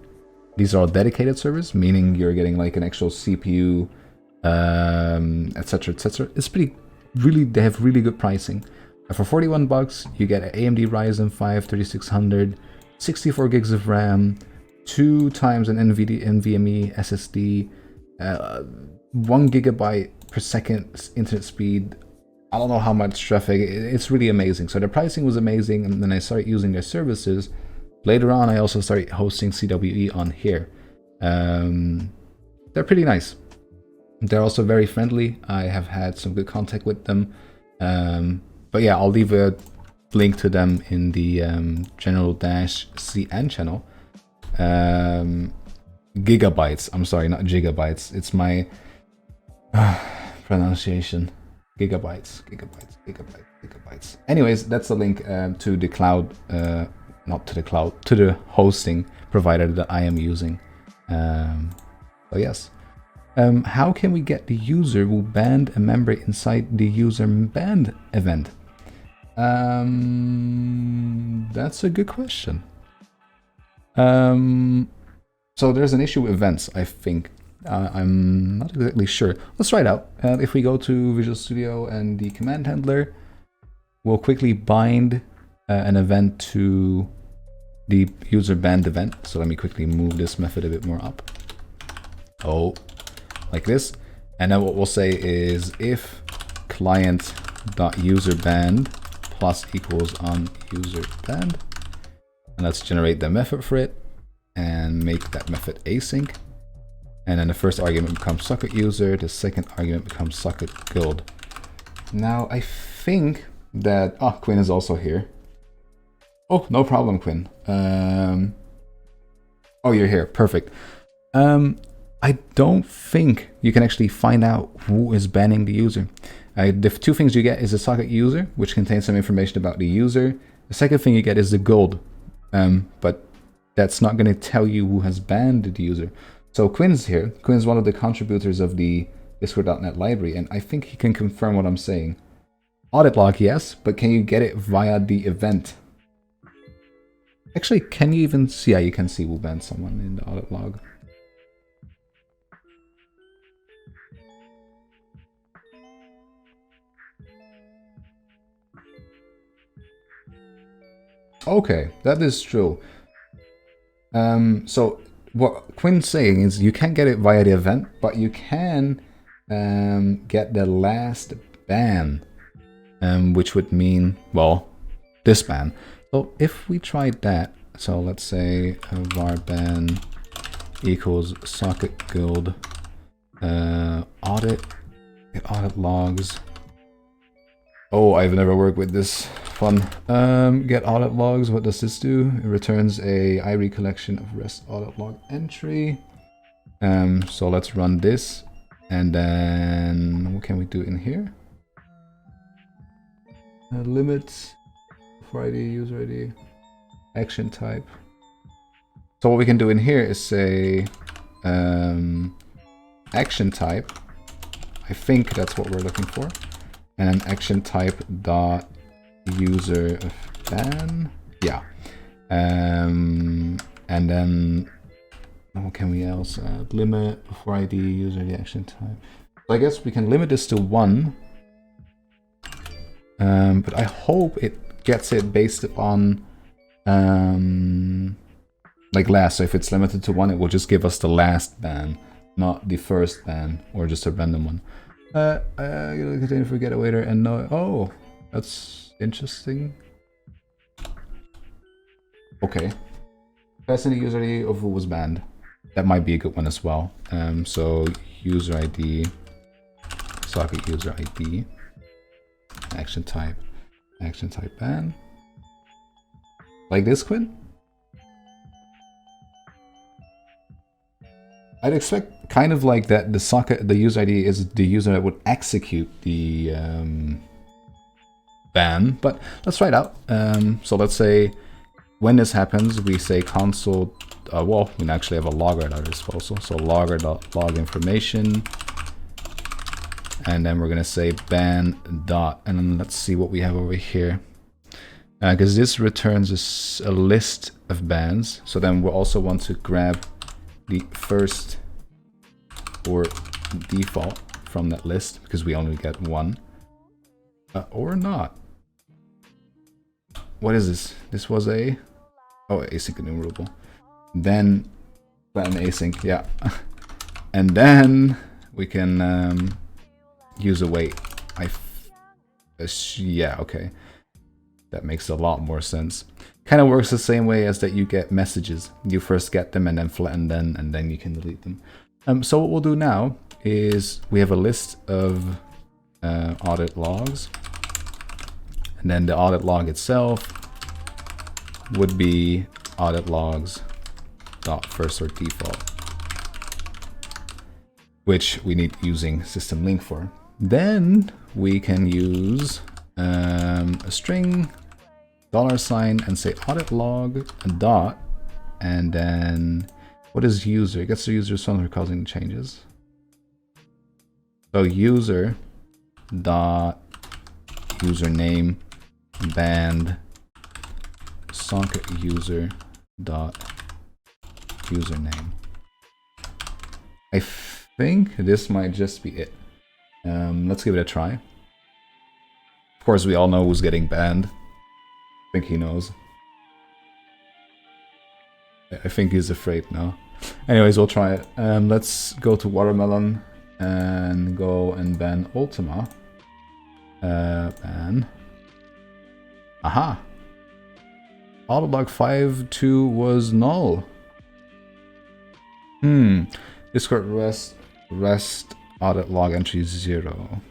these are all dedicated servers, meaning you're getting like an actual CPU, etc., etc. It's pretty, really, they have really good pricing. For $41, you get an AMD Ryzen 5 3600, 64 gigs of RAM, 2 times an NVMe SSD, 1 gigabyte per second internet speed. I don't know how much traffic. It's really amazing. So the pricing was amazing, and then I started using their services. Later on, I also started hosting CWE on here. They're pretty nice. They're also very friendly. I have had some good contact with them. But yeah, I'll leave a link to them in the General-CN channel. Gigabytes. I'm sorry, not gigabytes. It's my pronunciation. Gigabytes. Anyways, that's the link to the cloud, not to the cloud, to the hosting provider that I am using. So yes. How can we get the user who banned a member inside the user banned event? That's a good question. So there's an issue with events, I think. I'm not exactly sure. Let's try it out. If we go to Visual Studio and the command handler, we'll quickly bind an event to the user banned event. So let me quickly move this method a bit more up. Oh, like this. And then what we'll say is if client.userband plus equals on user banned. And let's generate the method for it and make that method async. And then the first argument becomes socket user, the second argument becomes socket guild. Now I think that, oh, Quinn is also here. Oh, no problem, Quinn. Oh, you're here, perfect. I don't think you can actually find out who is banning the user. The 2 things you get is the socket user, which contains some information about the user. The second thing you get is the guild, but that's not going to tell you who has banned the user. So Quinn's here. Quinn's one of the contributors of the Discord.net library, and I think he can confirm what I'm saying. Audit log, yes, but can you get it via the event? Actually, can you even see? Yeah, you can see who banned someone in the audit log. Okay, that is true. So what Quinn's saying is you can't get it via the event, but you can get the last ban, which would mean, well, this ban. So if we tried that, so let's say var ban equals socket guild audit logs. Oh, I've never worked with this. Fun. Get audit logs. What does this do? It returns a IRE collection of REST audit log entry. So let's run this, and then what can we do in here? Limit for ID, user ID, action type. So what we can do in here is say action type. I think that's what we're looking for. And action type dot user ban. Yeah. And then what can we else? Limit before ID user the action type. I guess we can limit this to 1. But I hope it gets it based on like last. So if it's limited to 1, it will just give us the last ban, not the first ban, or just a random one. Continue for get a waiter and no. Oh, that's interesting. Okay. Passing the user ID of who was banned. That might be a good one as well. So user ID, socket user ID, action type ban. Like this, Quinn? I'd expect kind of like that the socket, the user ID is the user that would execute the ban, but let's try it out. So let's say when this happens, we say console, well, we actually have a logger at our disposal. So logger.log information, and then we're gonna say ban dot, and then let's see what we have over here. Because this returns a list of bans, so then we'll also want to grab the first or default from that list, because we only get 1. Or not. What is this? This was a... Oh, async enumerable. Then ban async, yeah. And then we can use await. Yeah, okay. That makes a lot more sense. Kind of works the same way as that you get messages. You first get them and then flatten them, and then you can delete them. So what we'll do now is we have a list of audit logs, and then the audit log itself would be audit logs dot first or default, which we need using system link for. Then we can use a string $, and say audit log and dot, and then what is user? It gets the user responsible for causing changes. So user dot username banned socket user dot username. I think this might just be it. Let's give it a try. Of course, we all know who's getting banned. I think he knows. I think he's afraid now. Anyways, we'll try it. Let's go to Watermelon and go and ban Ultima. Ban. Aha! Autolog 5.2 was null. Discord rest audit log entry 0.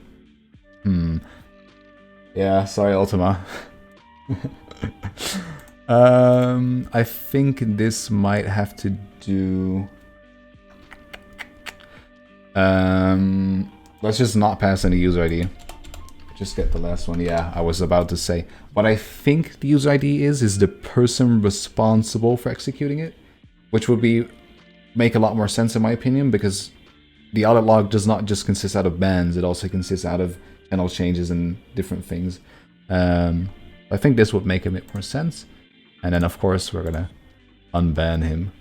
Yeah, sorry, Ultima. I think this might have to do... let's just not pass any user ID. Just get the last one. Yeah, I was about to say. What I think the user ID is the person responsible for executing it, which would make a lot more sense in my opinion, because the audit log does not just consist out of bans, it also consists out of channel changes and different things. I think this would make a bit more sense. And then of course we're gonna unban him.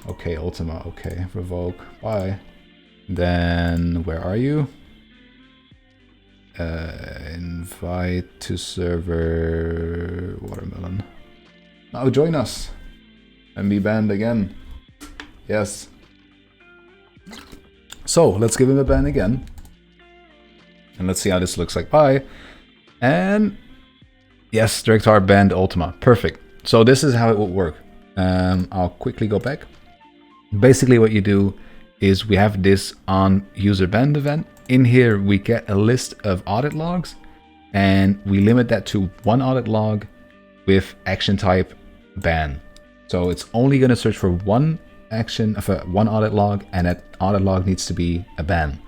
Okay, Ultima, okay, revoke, bye. Then where are you? Invite to server Watermelon. Now join us and be banned again. Yes. So let's give him a ban again. And let's see how this looks like. Bye. And yes, Director banned Ultima. Perfect. So this is how it would work. I'll quickly go back. Basically what you do is we have this on user banned event. In here we get a list of audit logs, and we limit that to 1 audit log with action type ban. So it's only going to search for 1 action of one audit log, and that audit log needs to be a ban.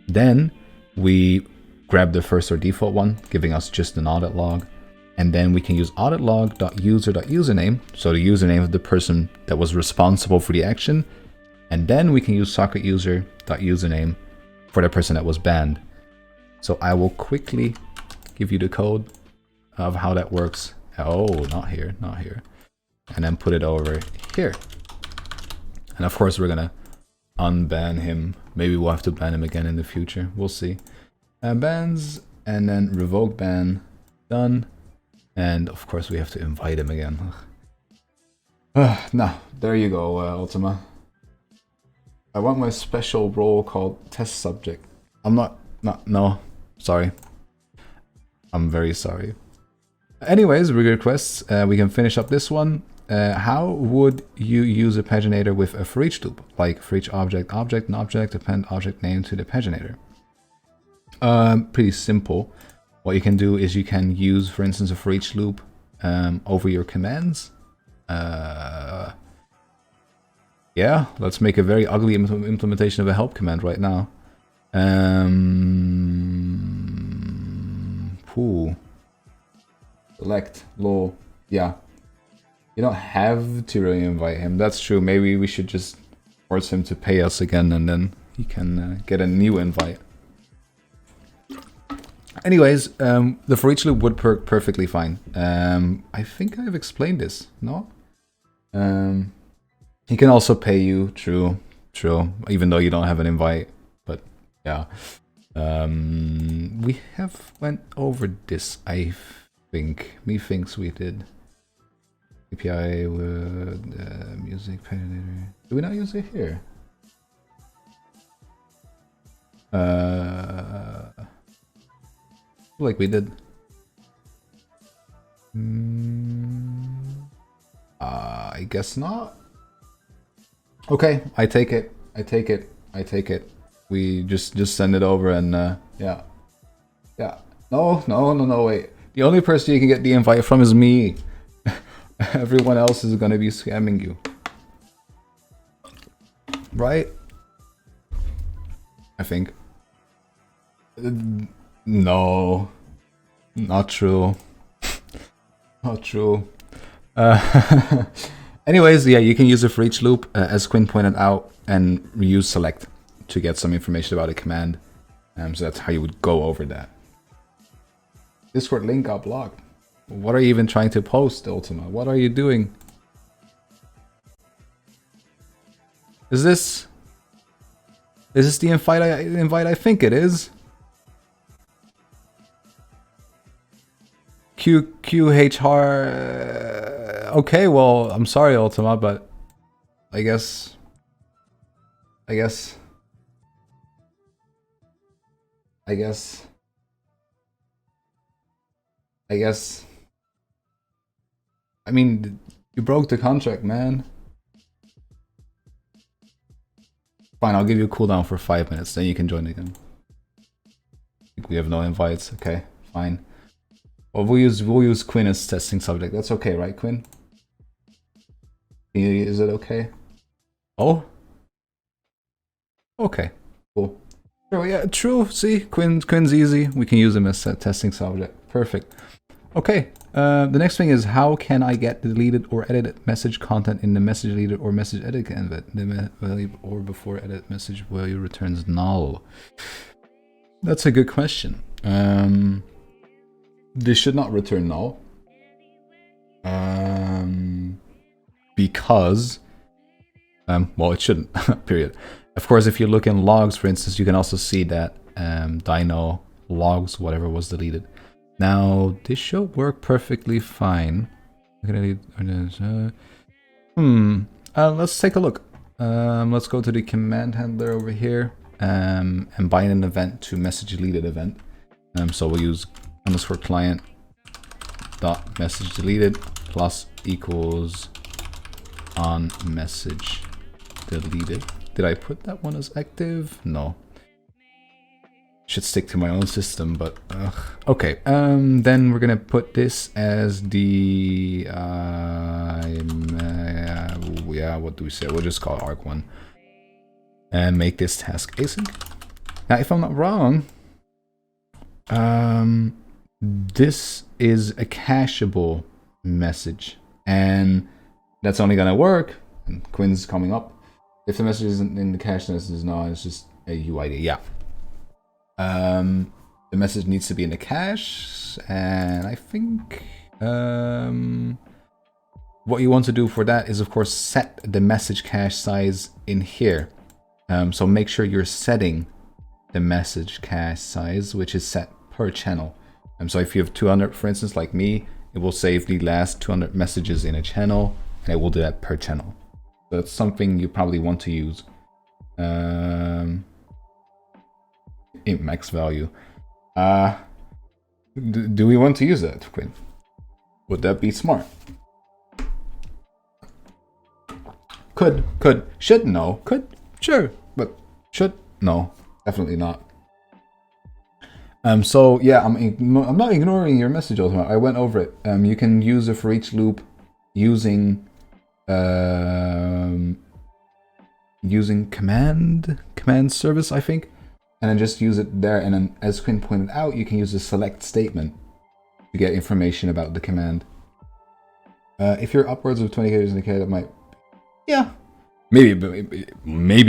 Then we grab the first or default one, giving us just an audit log, and then we can use audit log.user.username, so the username of the person that was responsible for the action, and then we can use socket user.username for the person that was banned. So I will quickly give you the code of how that works. Oh, not here, not here. And then put it over here. And of course we're gonna unban him. Maybe we'll have to ban him again in the future. We'll see. Bans, and then revoke ban. Done. And of course we have to invite him again. Now, there you go, Ultima. I want my special role called test subject. I'm no, sorry. I'm very sorry. Anyways, requests, we can finish up this one. How would you use a paginator with a for each loop? Like for each object, and object, append object name to the paginator. Pretty simple. What you can do is you can use, for instance, a for each loop over your commands. Yeah, let's make a very ugly implementation of a help command right now. Select lol. Yeah, you don't have to really invite him. That's true. Maybe we should just force him to pay us again, and then he can get a new invite. Anyways, the for each loop would work perfectly fine. I think I've explained this. No. He can also pay you. True. Even though you don't have an invite. But yeah. We have went over this, I think. Methinks we did. API with music paginator. Do we not use it here? Like we did. I guess not. Okay, I take it. We just send it over, and yeah. No, wait. The only person you can get the invite from is me. Everyone else is gonna be scamming you. Right? I think. No. Not true. Not true. Anyways, yeah, you can use it for each loop, as Quinn pointed out, and reuse select to get some information about a command. So that's how you would go over that. Discord link got blocked. What are you even trying to post, Ultima? What are you doing? Is this the invite I think it is? QHR. Okay, well, I'm sorry, Ultima, but I guess. I mean, you broke the contract, man. Fine, I'll give you a cooldown for 5 minutes, then you can join again. I think we have no invites. Okay, fine. Well, we'll use Quinn as testing subject. That's okay, right, Quinn? Is it okay? Oh? Okay, cool. Oh yeah, true. See, Quinn's easy. We can use him as a testing subject. Perfect. Okay. The next thing is, how can I get deleted or edited message content in the message deleted or message edit event? The value or before edit message value returns null. That's a good question. This should not return null. Because well, it shouldn't. Period. Of course, if you look in logs, for instance, you can also see that dyno logs whatever was deleted. Now this should work perfectly fine. Let's take a look. Let's go to the command handler over here and bind an event to message deleted event. So we'll use underscore client dot message deleted plus equals on message deleted. Did I put that one as active? No. Should stick to my own system, but okay. Then we're gonna put this as the yeah. What do we say? We'll just call it arc1 and make this task async. Now, if I'm not wrong, this is a cacheable message, and that's only gonna work. And Quinn's coming up. If the message isn't in the cache, then this is not. It's just a UID. Yeah. The message needs to be in the cache, and I think what you want to do for that is, of course, set the message cache size in here. So make sure you're setting the message cache size, which is set per channel. So if you have 200, for instance, like me, it will save the last 200 messages in a channel, and it will do that per channel. So that's something you probably want to use. Int max value. Do we want to use that, Quinn? Would that be smart? Could, should, no, could, sure, but should, no, definitely not. So yeah, I'm not ignoring your message, Ultimate. I went over it. You can use a for each loop using using command service, I think, and then just use it there. And then, as Quinn pointed out, you can use a select statement to get information about the command. If you're upwards of 20 characters in a K, that might, yeah, maybe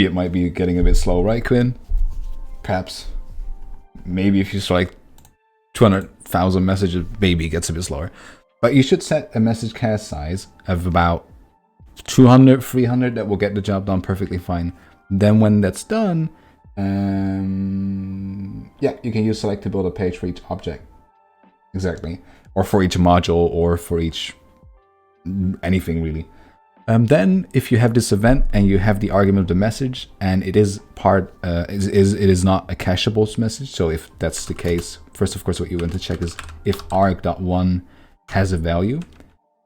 it might be getting a bit slow, right, Quinn? Perhaps. Maybe if you start like 200,000 messages, maybe it gets a bit slower. But you should set a message cache size of about 200, 300. That will get the job done perfectly fine. Then when that's done, yeah, you can use select to build a page for each object. Exactly. Or for each module, or for each anything really. Then if you have this event and you have the argument of the message, and it is part it is not a cacheable message. So if that's the case, first of course what you want to check is if arg.1 has a value,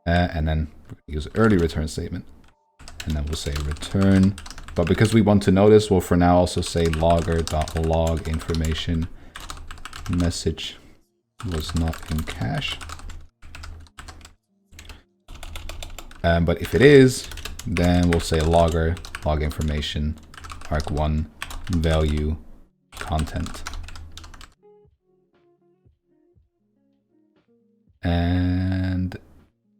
and then use early return statement, and then we'll say return. But because we want to know this, we'll for now also say logger.log information message was not in cache. But if it is, then we'll say logger log information arg1 value content. And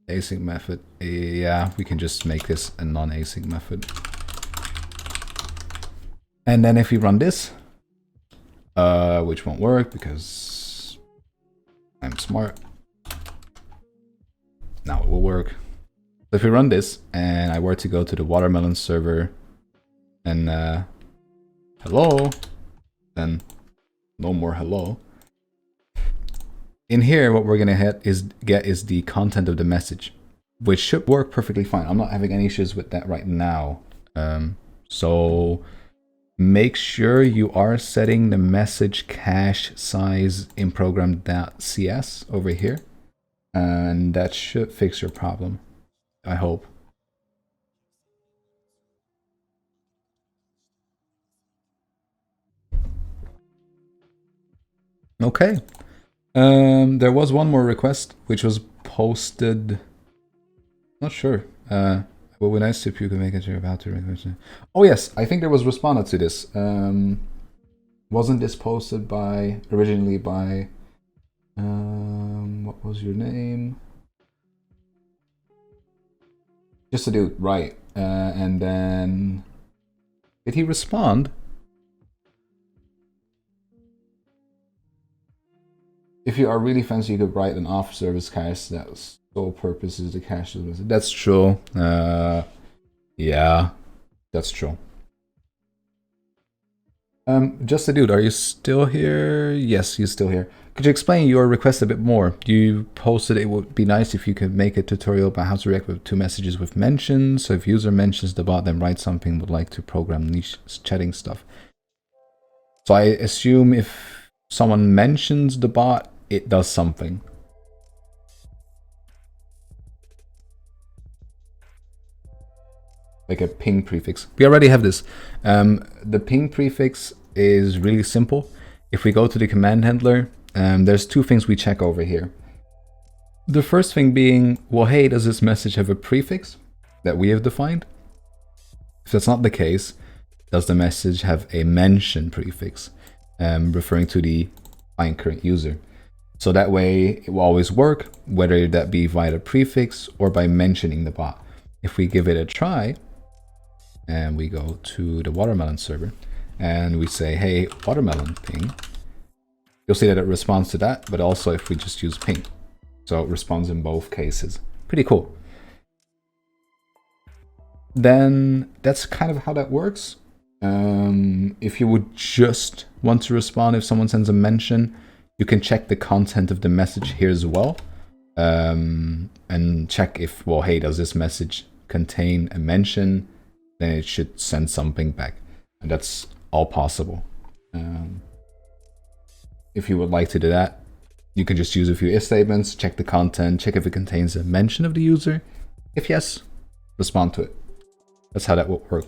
async method, yeah, we can just make this a non-async method. And then if we run this, which won't work because I'm smart. Now it will work. So if we run this and I were to go to the Watermelon server and hello, then no more hello. In here, what we're gonna get is the content of the message, which should work perfectly fine. I'm not having any issues with that right now. So make sure you are setting the message cache size in program.cs over here, and that should fix your problem, I hope. Okay. There was one more request which was posted. Not sure. It would be nice if you could make it your about to request. Oh yes, I think there was responded to this. Wasn't this posted originally by what was your name? Just a dude, right? And then did he respond? If you are really fancy, you could write an off-service cache that sole purpose is the cache. That's true. Yeah, that's true. Just a dude, are you still here? Yes, you're still here. Could you explain your request a bit more? You posted it would be nice if you could make a tutorial about how to react to messages with mentions. So if user mentions the bot, then write something, would like to program niche chatting stuff. So I assume if someone mentions the bot, it does something. Like a ping prefix. We already have this. The ping prefix is really simple. If we go to the command handler, there's two things we check over here. The first thing being, well, hey, does this message have a prefix that we have defined? If that's not the case, does the message have a mention prefix, referring to the client current user? So that way it will always work, whether that be via the prefix or by mentioning the bot. If we give it a try, and we go to the Watermelon server, and we say, hey, Watermelon ping, you'll see that it responds to that, but also if we just use ping. So it responds in both cases. Pretty cool. Then that's kind of how that works. If you would just want to respond if someone sends a mention, you can check the content of the message here as well. And check if, well, hey, does this message contain a mention? Then it should send something back. And that's all possible. If you would like to do that, you can just use a few if statements, check the content, check if it contains a mention of the user. If yes, respond to it. That's how that will work.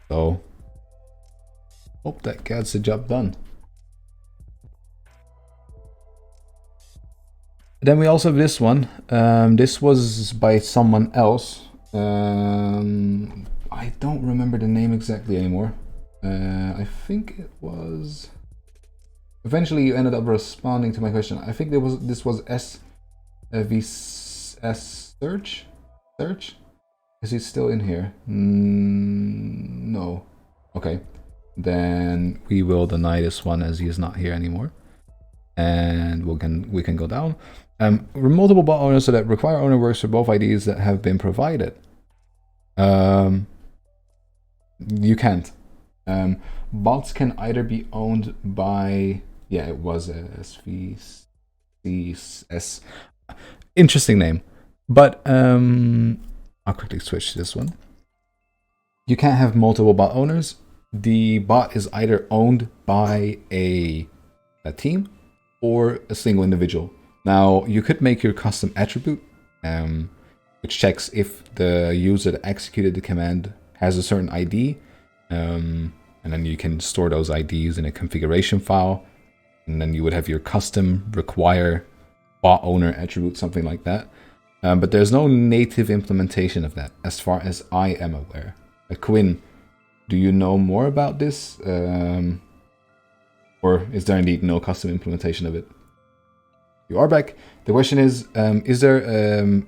So hope that gets the job done. Then we also have this one. This was by someone else. I don't remember the name exactly anymore. I think it was. Eventually, you ended up responding to my question. I think this was SVS search. Is he still in here? No. Okay. Then we will deny this one as he is not here anymore. And we can go down. Multiple bot owners so that require owner works for both IDs that have been provided. You can't. Bots can either be owned by, yeah, it was SVCS. Interesting name. But I'll quickly switch to this one. You can't have multiple bot owners. The bot is either owned by a team or a single individual. Now, you could make your custom attribute, which checks if the user that executed the command has a certain ID, and then you can store those IDs in a configuration file, and then you would have your custom require bot owner attribute, something like that. But there's no native implementation of that, as far as I am aware. Quinn, do you know more about this? Or is there indeed no custom implementation of it? You are back. The question is there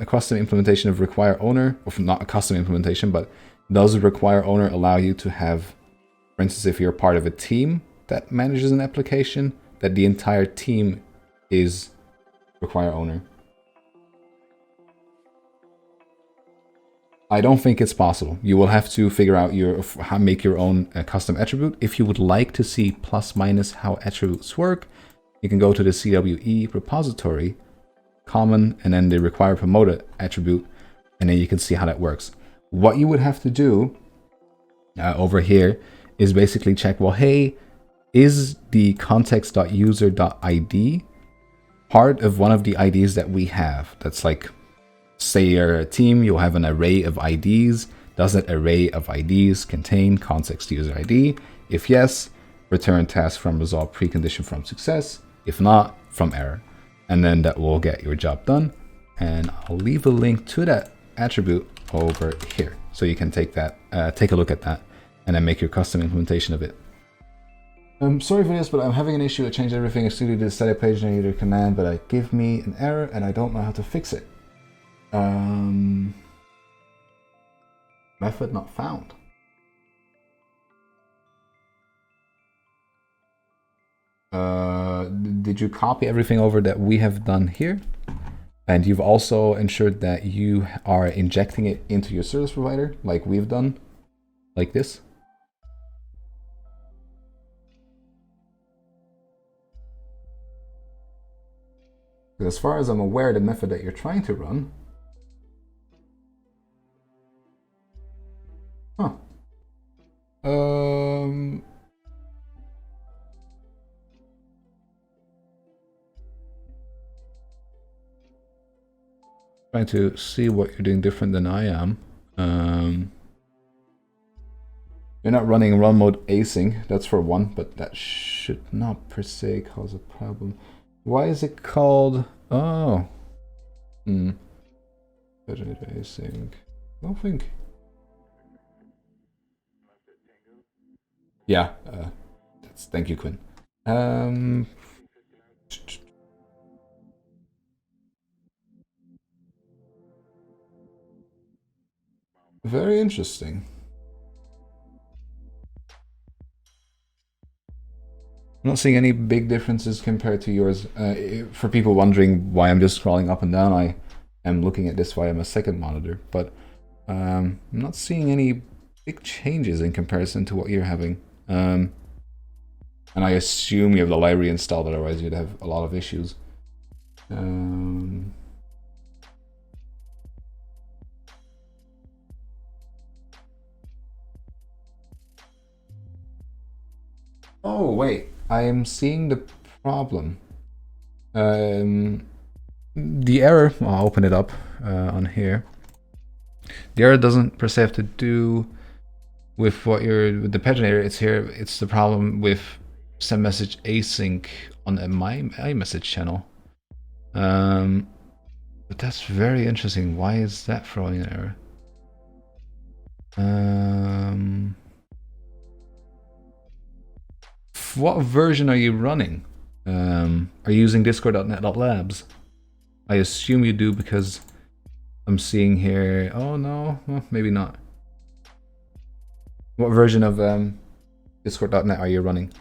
a custom implementation of require owner? Or not a custom implementation, but does require owner allow you to have, for instance, if you're part of a team that manages an application, that the entire team is require owner? I don't think it's possible. You will have to figure out make your own custom attribute. If you would like to see plus minus how attributes work, you can go to the CWE repository, common, and then the require promoted attribute, and then you can see how that works. What you would have to do over here is basically check, well, hey, is the context.user.id part of one of the IDs that we have? That's like, say you're a team, you'll have an array of IDs. Does that array of IDs contain context user ID? If yes, return task from resolve precondition from success. If not, from error. And then that will get your job done. And I'll leave a link to that attribute over here, so you can take a look at that and then make your custom implementation of it. I'm sorry for this, but I'm having an issue. I changed everything. I studied the static page generator command, but it gave me an error and I don't know how to fix it. Method not found. Did you copy everything over that we have done here? And you've also ensured that you are injecting it into your service provider, like we've done, like this? As far as I'm aware, the method that you're trying to run, trying to see what you're doing different than I am. You're not running run mode async, that's for one, but that should not per se cause a problem. Why is it called? Oh. Async. I don't think. Yeah. Thank you, Quinn. Very interesting. I'm not seeing any big differences compared to yours. For people wondering why I'm just scrolling up and down, I am looking at this via my second monitor. But I'm not seeing any big changes in comparison to what you're having. And I assume you have the library installed, otherwise you'd have a lot of issues. Oh, wait. I am seeing the problem. The error, well, I'll open it up on here. The error doesn't per se have to do with what you're with the paginator. It's here. It's the problem with send message async on a my iMessage channel. But that's very interesting. Why is that throwing an error? What version are you running? Are you using discord.net.labs? I assume you do because I'm seeing here. Oh no, well, maybe not. What version of discord.net are you running?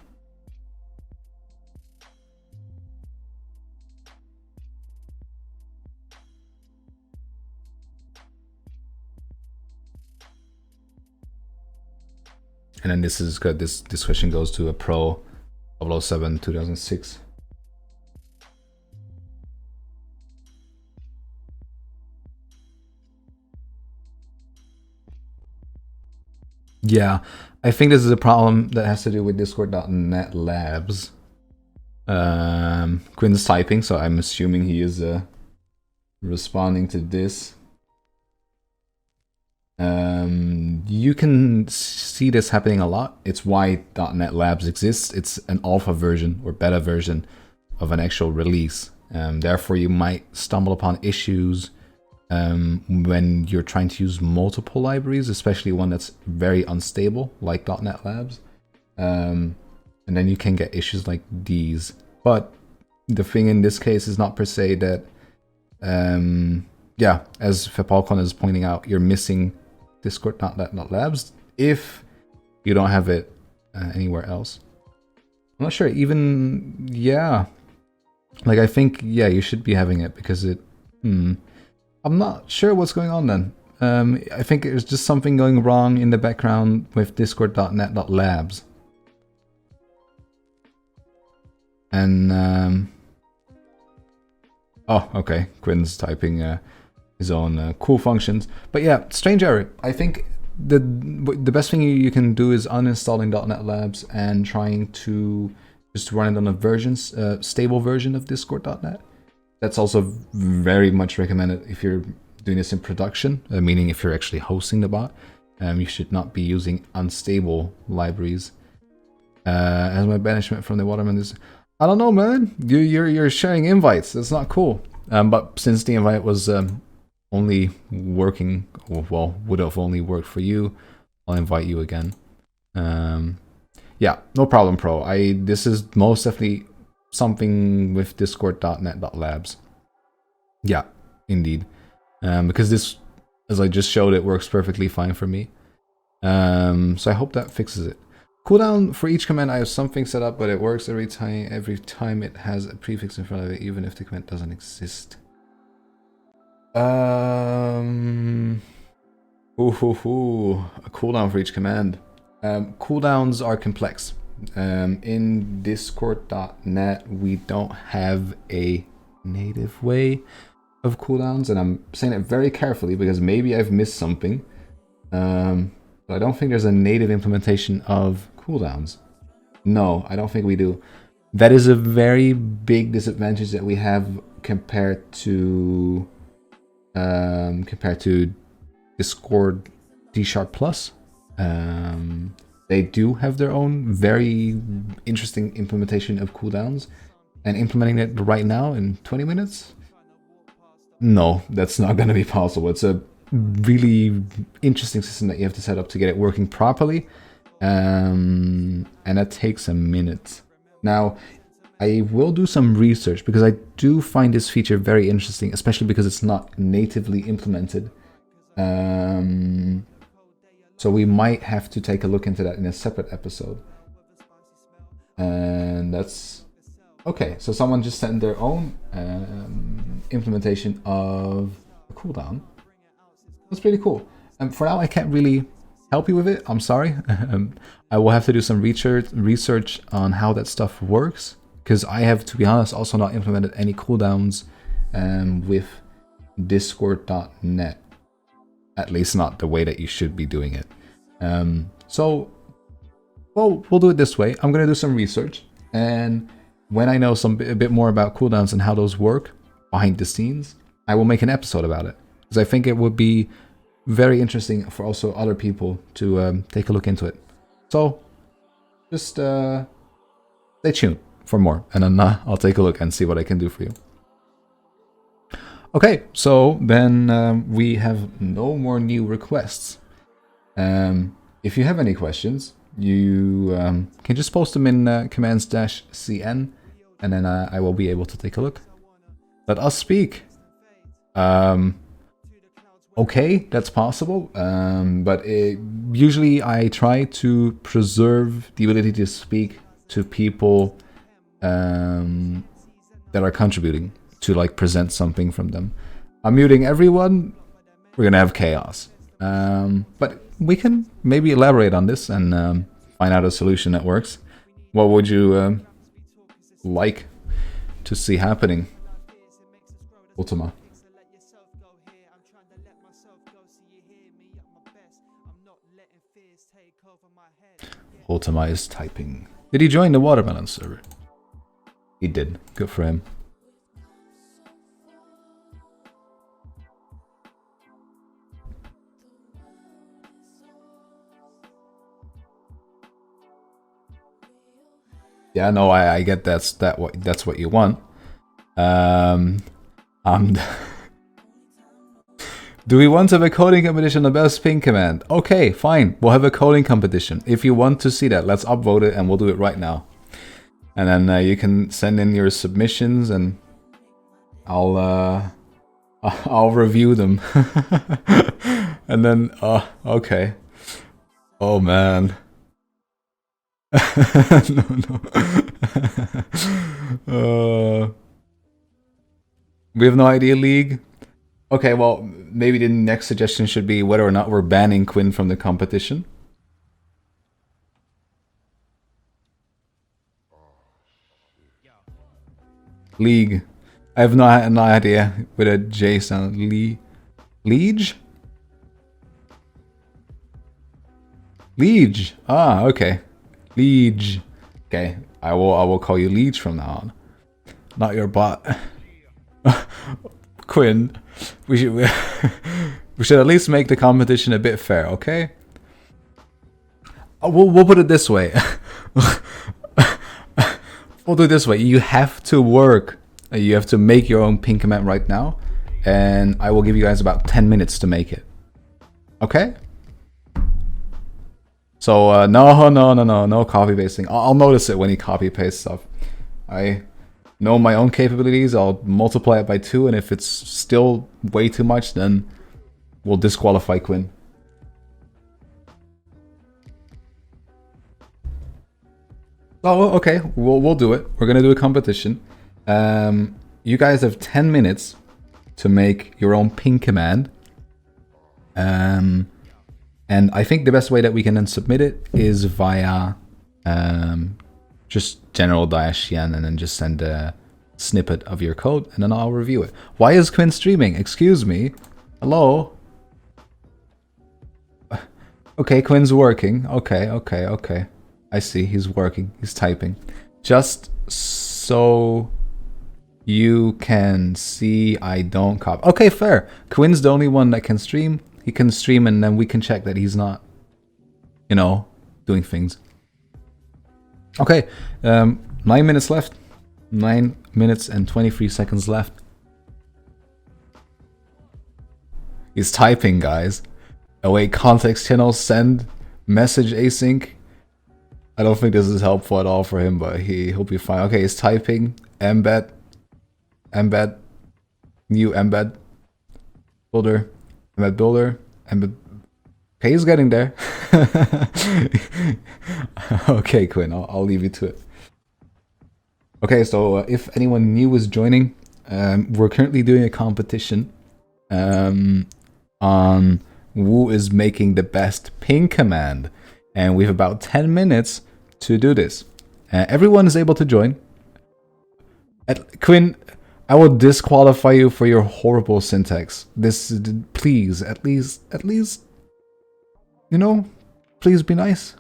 And then this is good. This question goes to a Pro 007 2006. Yeah, I think this is a problem that has to do with discord.net labs. Quinn's typing, so I'm assuming he is responding to this. You can see this happening a lot. It's why .NET Labs exists. It's an alpha version or beta version of an actual release. Therefore, you might stumble upon issues when you're trying to use multiple libraries, especially one that's very unstable, like .NET Labs. And then you can get issues like these. But the thing in this case is not per se that, yeah, as Fepalcon is pointing out, you're missing discord.net.labs if you don't have it anywhere else. I'm not sure, even, yeah. Like, I think, yeah, you should be having it because it, I'm not sure what's going on then. I think there's just something going wrong in the background with discord.net.labs. And, oh, okay, Quinn's typing his own cool functions. But yeah, strange error. I think the best thing you can do is uninstalling .NET Labs and trying to just run it on a stable version of Discord.net. That's also very much recommended if you're doing this in production, meaning if you're actually hosting the bot. You should not be using unstable libraries. As my banishment from the Waterman is, I don't know, man. You're sharing invites. That's not cool. But since the invite was only working, well, would have only worked for you, I'll invite you again. Yeah, no problem, Pro. This is most definitely something with discord.net.labs. Yeah, indeed. Because this, as I just showed, it works perfectly fine for me. So I hope that fixes it. Cooldown for each command, I have something set up, but it works every time it has a prefix in front of it, even if the command doesn't exist. A cooldown for each command. Cooldowns are complex. In discord.net, we don't have a native way of cooldowns, and I'm saying it very carefully because maybe I've missed something. But I don't think there's a native implementation of cooldowns. No, I don't think we do. That is a very big disadvantage that we have compared to Discord D#+. They do have their own very interesting implementation of cooldowns, and implementing it right now in 20 minutes? No, that's not going to be possible. It's a really interesting system that you have to set up to get it working properly, and that takes a minute. Now, I will do some research because I do find this feature very interesting, especially because it's not natively implemented. So we might have to take a look into that in a separate episode. And that's okay. So someone just sent their own implementation of a cooldown. That's pretty cool. For now, I can't really help you with it. I'm sorry. I will have to do some research on how that stuff works, because I have, to be honest, also not implemented any cooldowns with Discord.net. At least not the way that you should be doing it. So, well, we'll do it this way. I'm gonna do some research, and when I know a bit more about cooldowns and how those work behind the scenes, I will make an episode about it, because I think it would be very interesting for also other people to take a look into it. So just stay tuned for more, and then I'll take a look and see what I can do for you. Okay, so then we have no more new requests. If you have any questions, you can just post them in commands-cn, and then I will be able to take a look. Let us speak. Okay, that's possible, but usually I try to preserve the ability to speak to people that are contributing, to like present something from them. I'm muting everyone, we're gonna have chaos. But we can maybe elaborate on this and find out a solution that works. What would you like to see happening, Ultima? Ultima is typing. Did he join the Watermelon server? He did. Good for him. Yeah, no, I get that's what you want. Do we want to have a coding competition on the best ping command? Okay, fine. We'll have a coding competition. If you want to see that, let's upvote it and we'll do it right now. And then you can send in your submissions and I'll review them. And then okay. Oh man. No. We have no idea, League. Okay, well, maybe the next suggestion should be whether or not we're banning Quinn from the competition. League. I have no idea with a J sound. Liege? Liege. Ah, okay. Liege. Okay, I will call you Liege from now on. Not your bot. Quinn, we should at least make the competition a bit fair, okay? We'll put it this way. We'll do it this way. You have to work. You have to make your own ping command right now, and I will give you guys about 10 minutes to make it. Okay? So no copy pasting. I'll notice it when you copy paste stuff. I know my own capabilities. I'll multiply it by 2, and if it's still way too much, then we'll disqualify Quinn. Oh, okay. We'll do it. We're gonna do a competition. You guys have 10 minutes to make your own ping command. And I think the best way that we can then submit it is via just general-cn and then just send a snippet of your code and then I'll review it. Why is Quinn streaming? Excuse me. Hello? Okay, Quinn's working. Okay. I see, he's working. He's typing. Just so you can see I don't copy. Okay, fair. Quinn's the only one that can stream. He can stream and then we can check that he's not, you know, doing things. Okay, 9 minutes left. 9 minutes and 23 seconds left. He's typing, guys. Await context channel, send, message async. I don't think this is helpful at all for him, but he'll be fine. Okay, he's typing, embed, new embed, builder, embed. Okay, he's getting there. Okay, Quinn, I'll leave you to it. Okay, so if anyone new is joining, we're currently doing a competition on Wu is making the best ping command. And we have about 10 minutes to do this. Everyone is able to join. Quinn, I will disqualify you for your horrible syntax. Please, at least, you know, please be nice.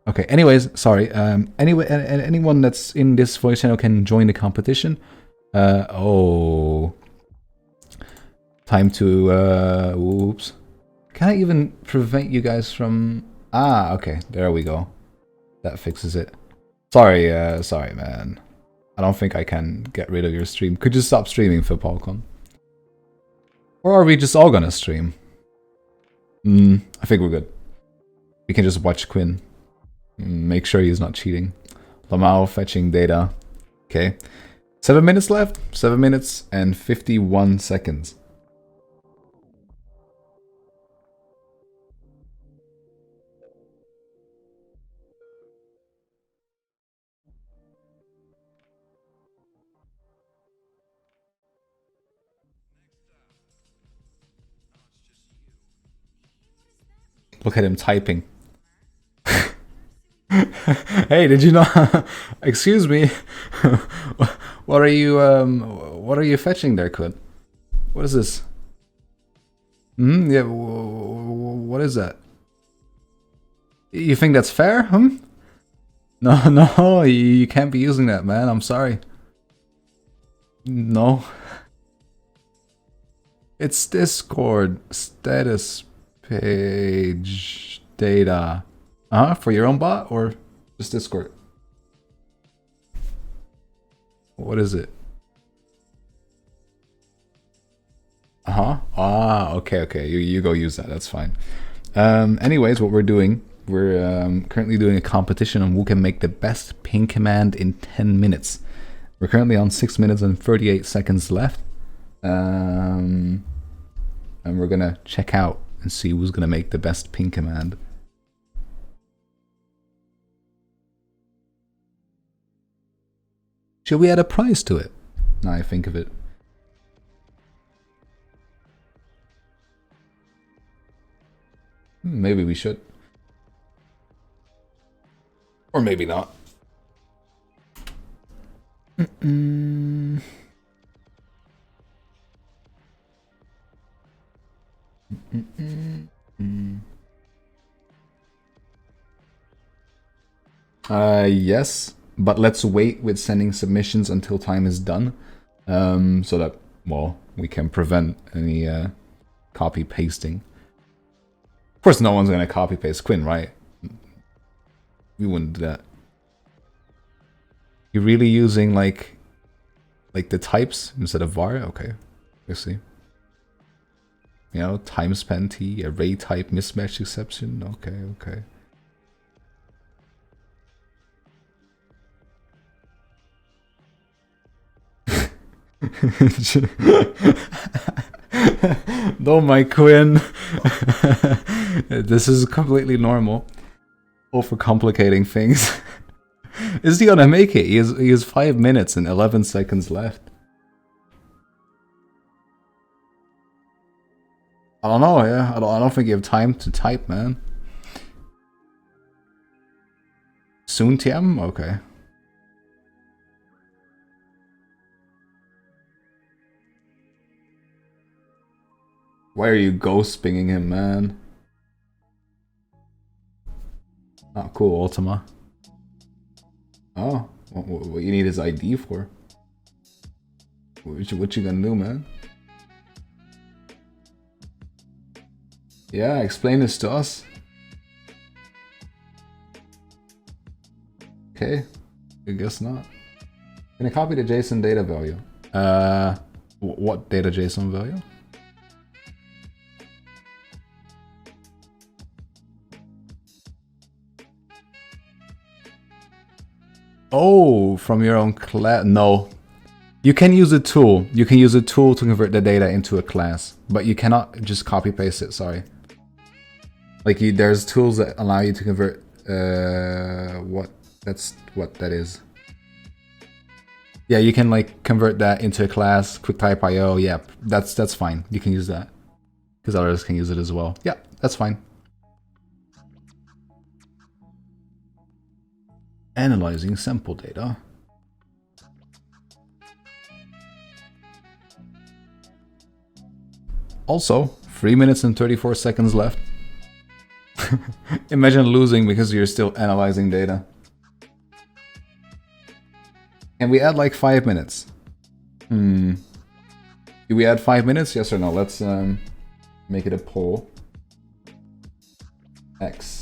Okay, anyways, sorry. Anyway, anyone that's in this voice channel can join the competition. Oh. Time to, whoops. Can I even prevent you guys from... Ah, okay, there we go. That fixes it. Sorry, sorry, man. I don't think I can get rid of your stream. Could you stop streaming for Polcon? Or are we just all gonna stream? I think we're good. We can just watch Quinn. Make sure he's not cheating. Lamau fetching data. Okay. 7 minutes left. 7 minutes and 51 seconds. Look at him typing. Hey, did you not? Excuse me. What are you fetching there, Quinn? What is this? Yeah. What is that? You think that's fair? No, you can't be using that, man. I'm sorry. No. It's Discord status page data. For your own bot or just Discord? What is it? Ah, okay. You go use that. That's fine. Anyways, what we're doing, we're currently doing a competition on who can make the best ping command in 10 minutes. We're currently on 6 minutes and 38 seconds left. And we're gonna check out and see who's gonna make the best ping command. Should we add a prize to it? Now I think of it. Maybe we should. Or maybe not. Yes, but let's wait with sending submissions until time is done, so that, well, we can prevent any copy pasting. Of course, no one's gonna copy paste Quinn, right? We wouldn't do that. You're really using like the types instead of var? Okay, I see. You know, time span t, array type mismatch exception. Okay. No, my Quinn. This is completely normal. Overcomplicating things. Is he gonna make it? He has 5 minutes and 11 seconds left. I don't know, yeah. I don't think you have time to type, man. Soon TM? Okay. Why are you ghost pinging him, man? Oh, cool, Ultima. Oh, what you need his ID for? What you gonna do, man? Yeah, explain this to us. Okay, I guess not. Can I copy the JSON data value? What data JSON value? Oh, from your own class? No. You can use a tool. You can use a tool to convert the data into a class, but you cannot just copy paste it, sorry. Like, there's tools that allow you to convert, that's what that is. Yeah, you can like convert that into a class, QuickType IO, yeah, that's fine. You can use that. Because others can use it as well. Yeah, that's fine. Analyzing sample data. Also, 3 minutes and 34 seconds left. Imagine losing because you're still analyzing data. Can we add like 5 minutes? Do we add 5 minutes? Yes or no? Let's make it a poll. X.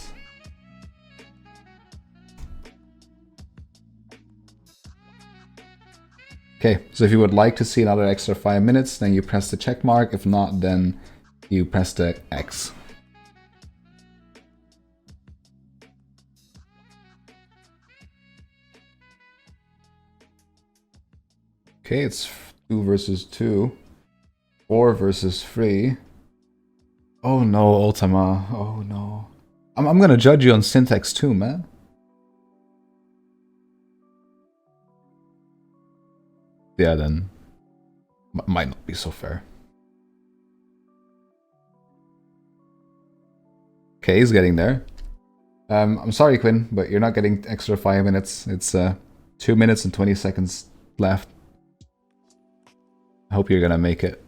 Okay, so if you would like to see another extra 5 minutes, then you press the check mark. If not, then you press the X. Okay, it's 2 versus 2. 4 versus 3. Oh no, Ultima. Oh no. I'm gonna judge you on syntax too, man. Yeah, then might not be so fair. Okay, he's getting there. I'm sorry, Quinn, but you're not getting extra 5 minutes. It's 2 minutes and 20 seconds left. I hope you're gonna make it.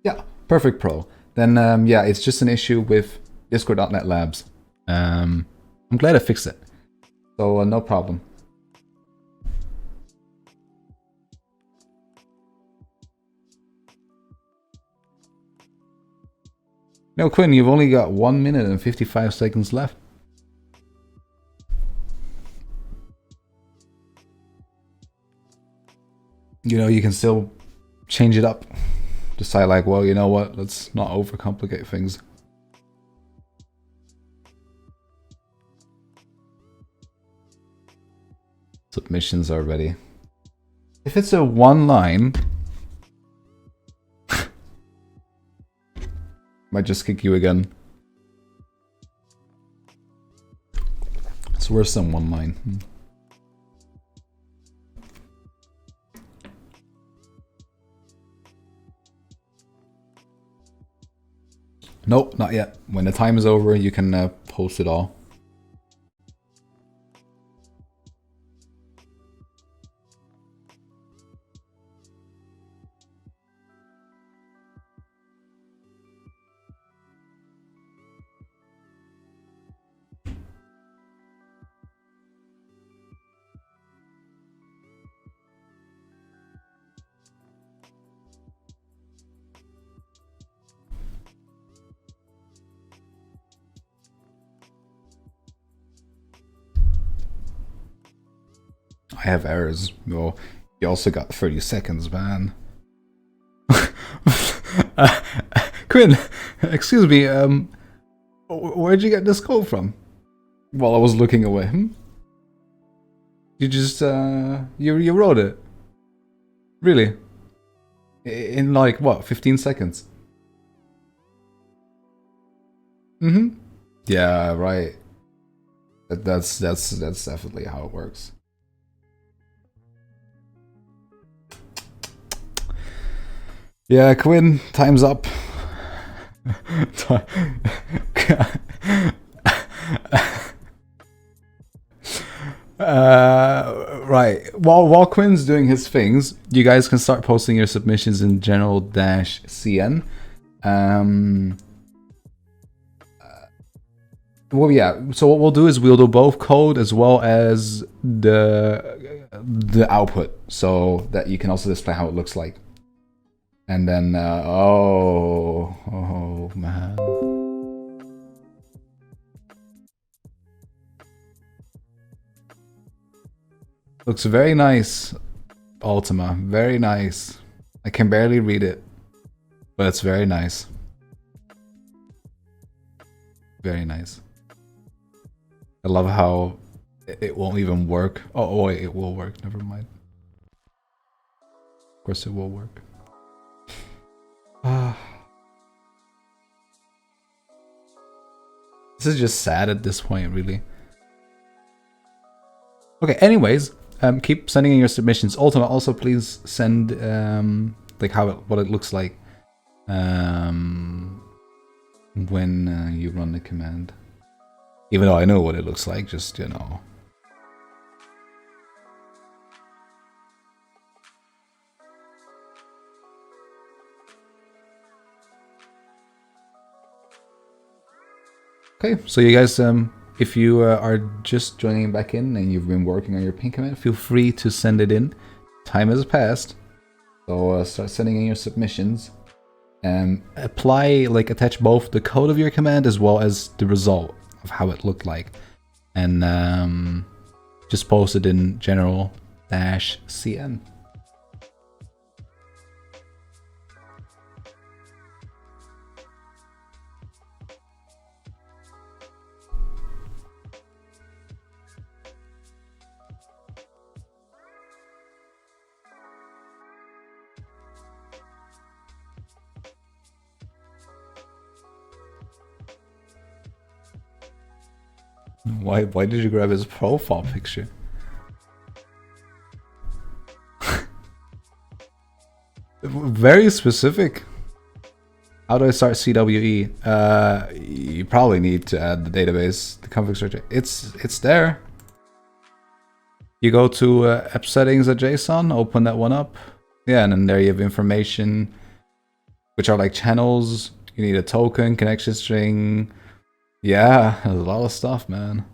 Yeah, perfect, Pro. Then yeah, it's just an issue with Discord.NET Labs. I'm glad I fixed it. So no problem. No, Quinn, you've only got 1 minute and 55 seconds left. You know, you can still change it up. Decide like, well, you know what, let's not overcomplicate things. Submissions are ready. If it's a one line, might just kick you again. It's worse than one line. Nope, not yet. When the time is over, you can post it all. I have errors. Well, you also got 30 seconds, man. Quinn, excuse me, where'd you get this code from? While I was looking away. You just, you wrote it? Really? In like, what, 15 seconds? Yeah, right. That's definitely how it works. Yeah, Quinn, time's up. Right. While Quinn's doing his things, you guys can start posting your submissions in general-cn. Well, yeah. So what we'll do is we'll do both code as well as the output, so that you can also display how it looks like. And then, oh man. Looks very nice, Ultima. Very nice. I can barely read it, but it's very nice. Very nice. I love how it won't even work. Oh wait, it will work. Never mind. Of course it will work. This is just sad at this point, really. Okay, anyways, keep sending in your submissions. Ultima, also please send like what it looks like when you run the command. Even though I know what it looks like, just, you know. Okay, so you guys, if you are just joining back in and you've been working on your ping command, feel free to send it in. Time has passed, so start sending in your submissions. And apply, like, attach both the code of your command as well as the result of how it looked like. And just post it in general-cn. Why did you grab his profile picture? Very specific. How do I start CWE? You probably need to add the database, the config structure. It's there. You go to app settings at JSON, open that one up. Yeah, and then there you have information, which are like channels. You need a token, connection string. Yeah, there's a lot of stuff, man.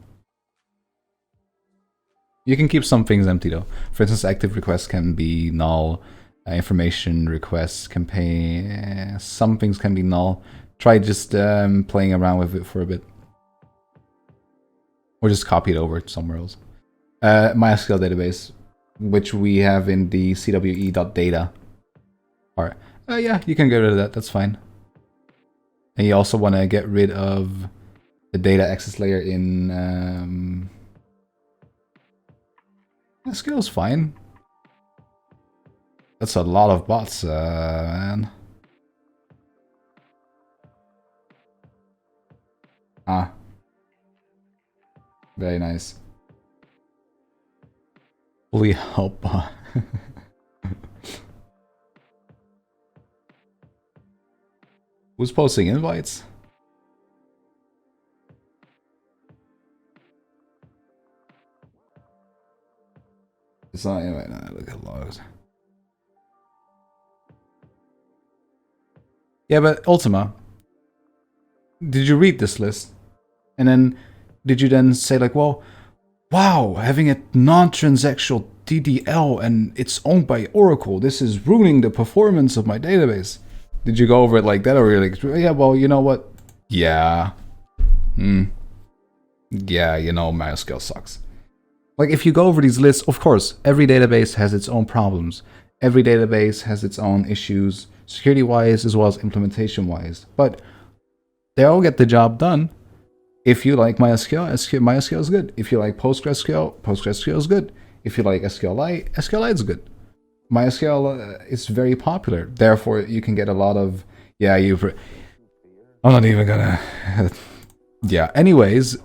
You can keep some things empty though. For instance, active requests can be null. Information requests can be... some things can be null. Try just playing around with it for a bit. Or just copy it over somewhere else. MySQL database, which we have in the cwe.data part. Yeah, you can get rid of that, that's fine. And you also want to get rid of the data access layer in... SQL is fine. That's a lot of bots, man. Ah. Very nice. Fully help bot. Who's posting invites? It's not invite now, look at logs. Yeah, but Ultima, did you read this list? And then, did you then say like, well, wow, having a non-transactional DDL and it's owned by Oracle, this is ruining the performance of my database. Did you go over it like that, or were you like, yeah, well, you know what? Yeah. Yeah, you know, MySQL sucks. Like, if you go over these lists, of course, every database has its own problems. Every database has its own issues, security-wise as well as implementation-wise. But they all get the job done. If you like MySQL, MySQL is good. If you like PostgreSQL, PostgreSQL is good. If you like SQLite, SQLite is good. MySQL is very popular. Therefore, you can get a lot of... Yeah, I'm not even gonna... yeah, anyways,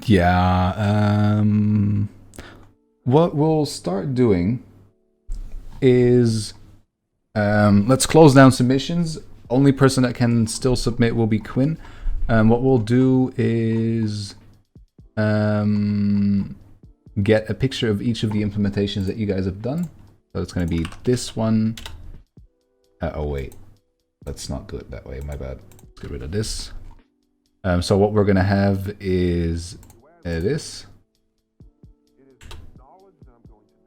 yeah, what we'll start doing is, let's close down submissions. Only person that can still submit will be Quinn. What we'll do is get a picture of each of the implementations that you guys have done. So it's going to be this one. Oh wait, let's not do it that way, my bad. Let's get rid of this. So what we're going to have is this.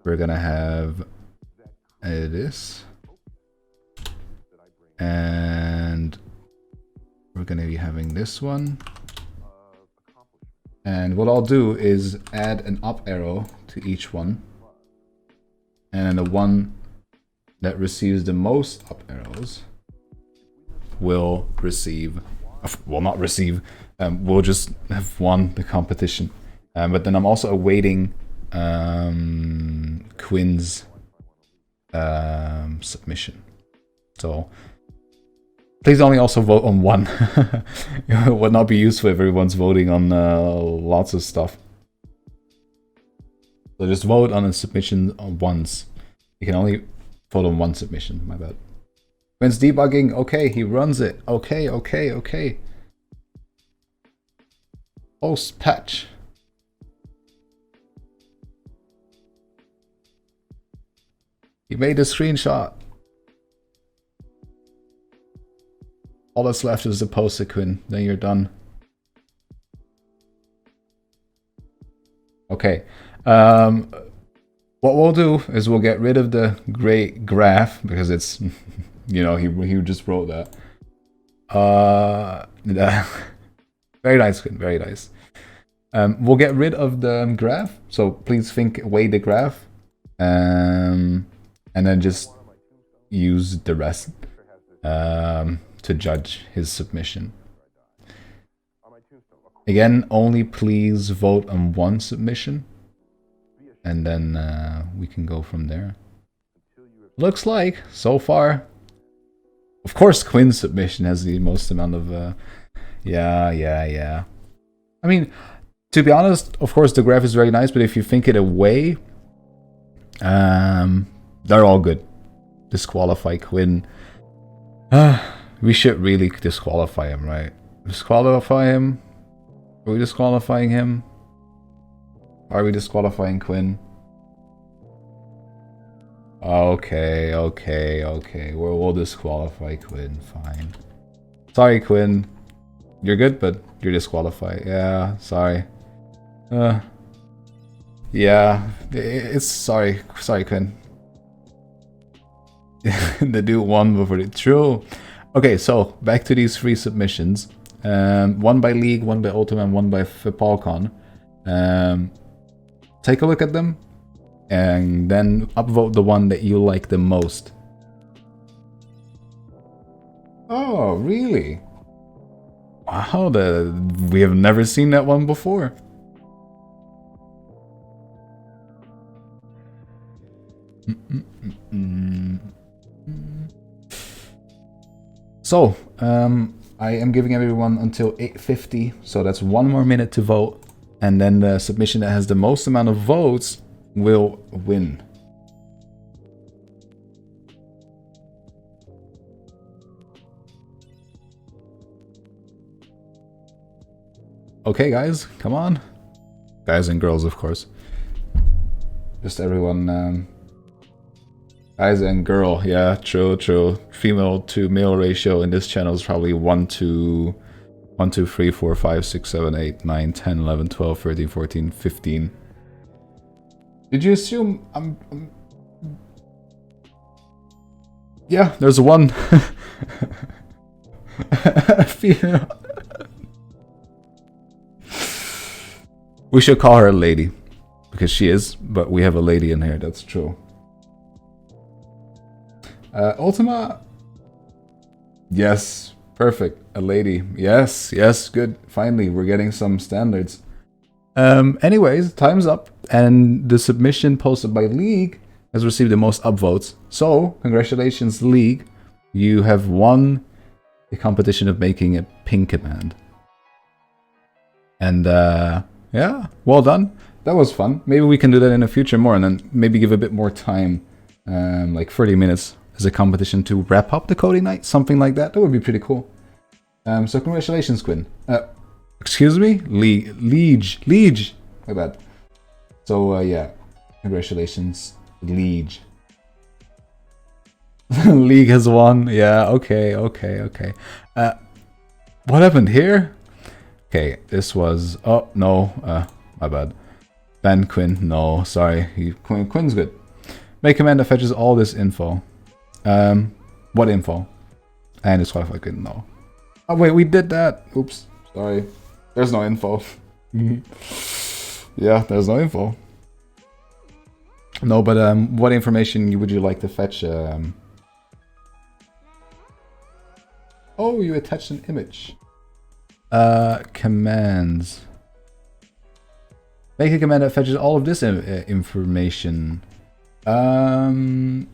We're going to have this. And we're going to be having this one. And what I'll do is add an up arrow to each one. And the one that receives the most up arrows will receive, will not receive, we'll just have won the competition. But then I'm also awaiting Quinn's submission. So please only also vote on one. It would not be useful if everyone's voting on lots of stuff. So just vote on a submission once. You can only vote on one submission, my bad. Quinn's debugging, okay, he runs it. Okay. Post patch. He made a screenshot. All that's left is the post it, Quinn. Then you're done. Okay. What we'll do is we'll get rid of the gray graph because it's, you know, he just wrote that. Very nice, Quinn. Very nice. We'll get rid of the graph. So please think away the graph. And then just use the rest to judge his submission. Again, only please vote on one submission. And then we can go from there. Looks like, so far... Of course, Quinn's submission has the most amount of... Yeah. I mean, to be honest, of course the graph is very nice, but if you think it away... they're all good. Disqualify Quinn. We should really disqualify him, right? Disqualify him? Are we disqualifying him? Are we disqualifying Quinn? Okay. We'll disqualify Quinn, fine. Sorry, Quinn. You're good, but you're disqualified. Yeah, sorry. Yeah, it's sorry, Quinn. The dude won before the true. Okay, so back to these three submissions. One by League, one by Ultima, and one by Fipalcon. Take a look at them, and then upvote the one that you like the most. Oh, really? Wow, we have never seen that one before. So, I am giving everyone until 8:50, so that's 1 more minute to vote, and then the submission that has the most amount of votes will win. Okay, guys, come on. Guys and girls, of course. Just everyone, guys and girl, yeah, true. Female to male ratio in this channel is probably 1 to 1, 2, 3, 4, 5, 6, 7, 8, 9, 10, 11, 12, 13, 14, 15. Did you assume I'm... Yeah, there's one. Female. We should call her a lady. Because she is, but we have a lady in here, that's true. Ultima. Yes, perfect. A lady. Yes, good. Finally, we're getting some standards. Anyways, time's up, and the submission posted by League has received the most upvotes. So, congratulations, League. You have won the competition of making a ping command. And, yeah, well done. That was fun. Maybe we can do that in the future more, and then maybe give a bit more time, like 30 minutes as a competition to wrap up the coding night, something like that. That would be pretty cool. So congratulations, Quinn. Excuse me? Liege. My bad. So, yeah. Congratulations, Liege. League has won. Yeah, okay. What happened here? Okay, this was... Oh, no. My bad. Ban Quinn. No, sorry. Quinn's good. Make command that fetches all this info. What info? And disqualify Quinn. No. Oh, wait, we did that. Oops. Sorry. There's no info. Yeah, there's no info. No, but what information would you like to fetch? Oh, you attached an image. Commands. Make a command that fetches all of this information. Quinn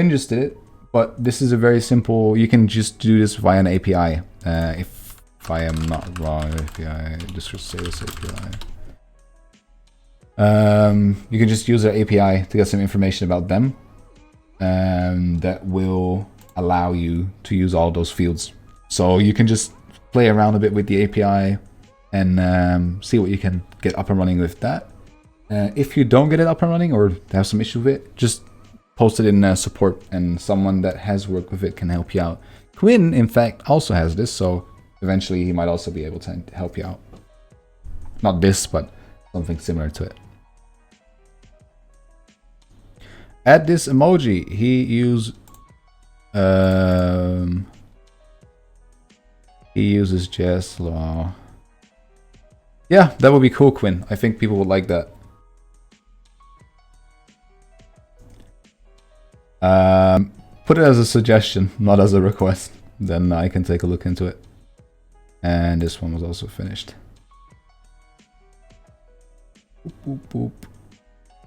just did it, but this is a very simple... You can just do this via an API. If I am not wrong, API, just say this API. You can just use their API to get some information about them, that will allow you to use all those fields. So you can just play around a bit with the API and see what you can get up and running with that. If you don't get it up and running or have some issue with it, just post it in support and someone that has worked with it can help you out. Quinn, in fact, also has this, so eventually he might also be able to help you out. Not this, but something similar to it. Add this emoji. He uses JS. Yeah, that would be cool, Quinn. I think people would like that. Put it as a suggestion, not as a request. Then I can take a look into it. And this one was also finished. Boop, boop, boop.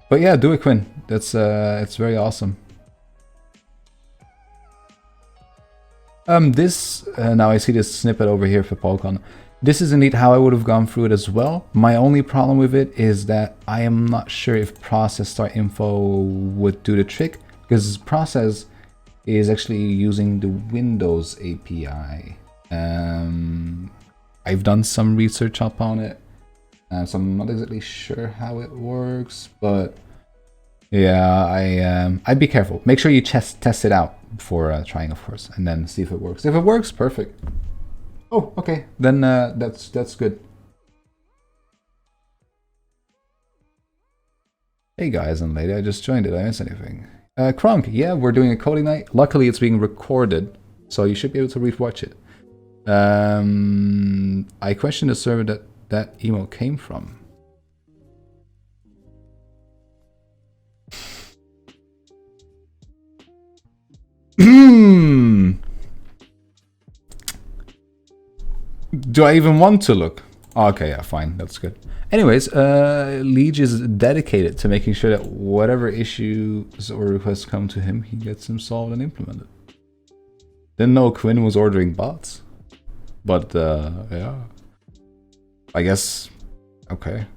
But yeah, do it, Quinn. That's it's very awesome. Now I see this snippet over here for Polkon. This is indeed how I would have gone through it as well. My only problem with it is that I am not sure if process start info would do the trick, because process is actually using the Windows API. I've done some research up on it, so I'm not exactly sure how it works, but yeah, I'd be careful. Make sure you test it out before trying, of course, and then see if it works. If it works, perfect. Oh, okay, then that's good. Hey guys and lady, I just joined. Did I miss anything? Kronk, yeah, we're doing a coding night. Luckily, it's being recorded, so you should be able to rewatch it. I questioned the server that email came from. Do I even want to look? Oh, okay, yeah, fine, that's good. Anyways, Liege is dedicated to making sure that whatever issues or requests come to him, he gets them solved and implemented. Didn't know Quinn was ordering bots, but yeah, I guess, okay.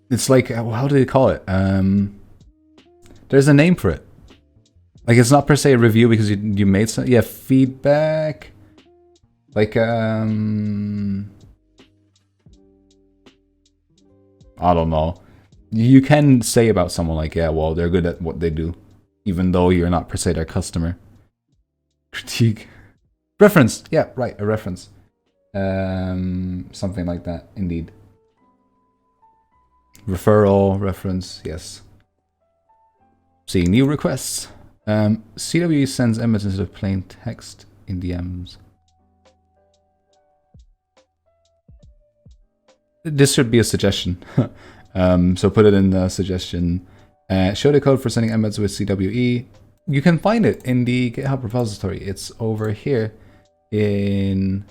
It's like, how do they call it? There's a name for it. Like, it's not per se a review because you made some, yeah, feedback. Like, I don't know. You can say about someone like, yeah, well, they're good at what they do, even though you're not per se their customer. Critique. Reference, yeah, right, a reference. Something like that, indeed. Referral, reference, yes. Seeing new requests. CWE sends embeds instead of plain text in DMs. This should be a suggestion. So put it in the suggestion. Show the code for sending embeds with CWE. You can find it in the GitHub repository. It's over here in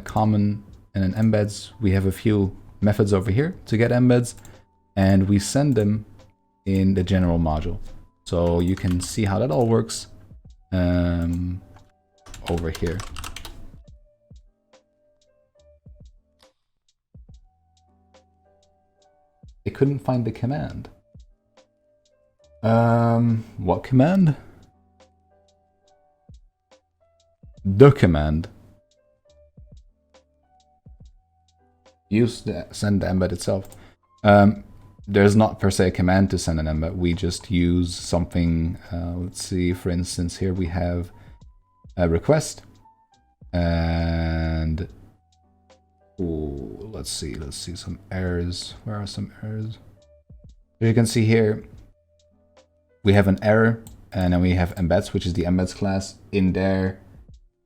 common and in embeds. We have a few methods over here to get embeds, and we send them in the general module. So you can see how that all works over here. I couldn't find the command. What command? The command. Use the send the embed itself. There's not per se a command to send an embed. We just use something. Let's see, for instance, here we have a request, and ooh, let's see some errors. Where are some errors? As you can see here, we have an error, and then we have embeds, which is the embeds class in there.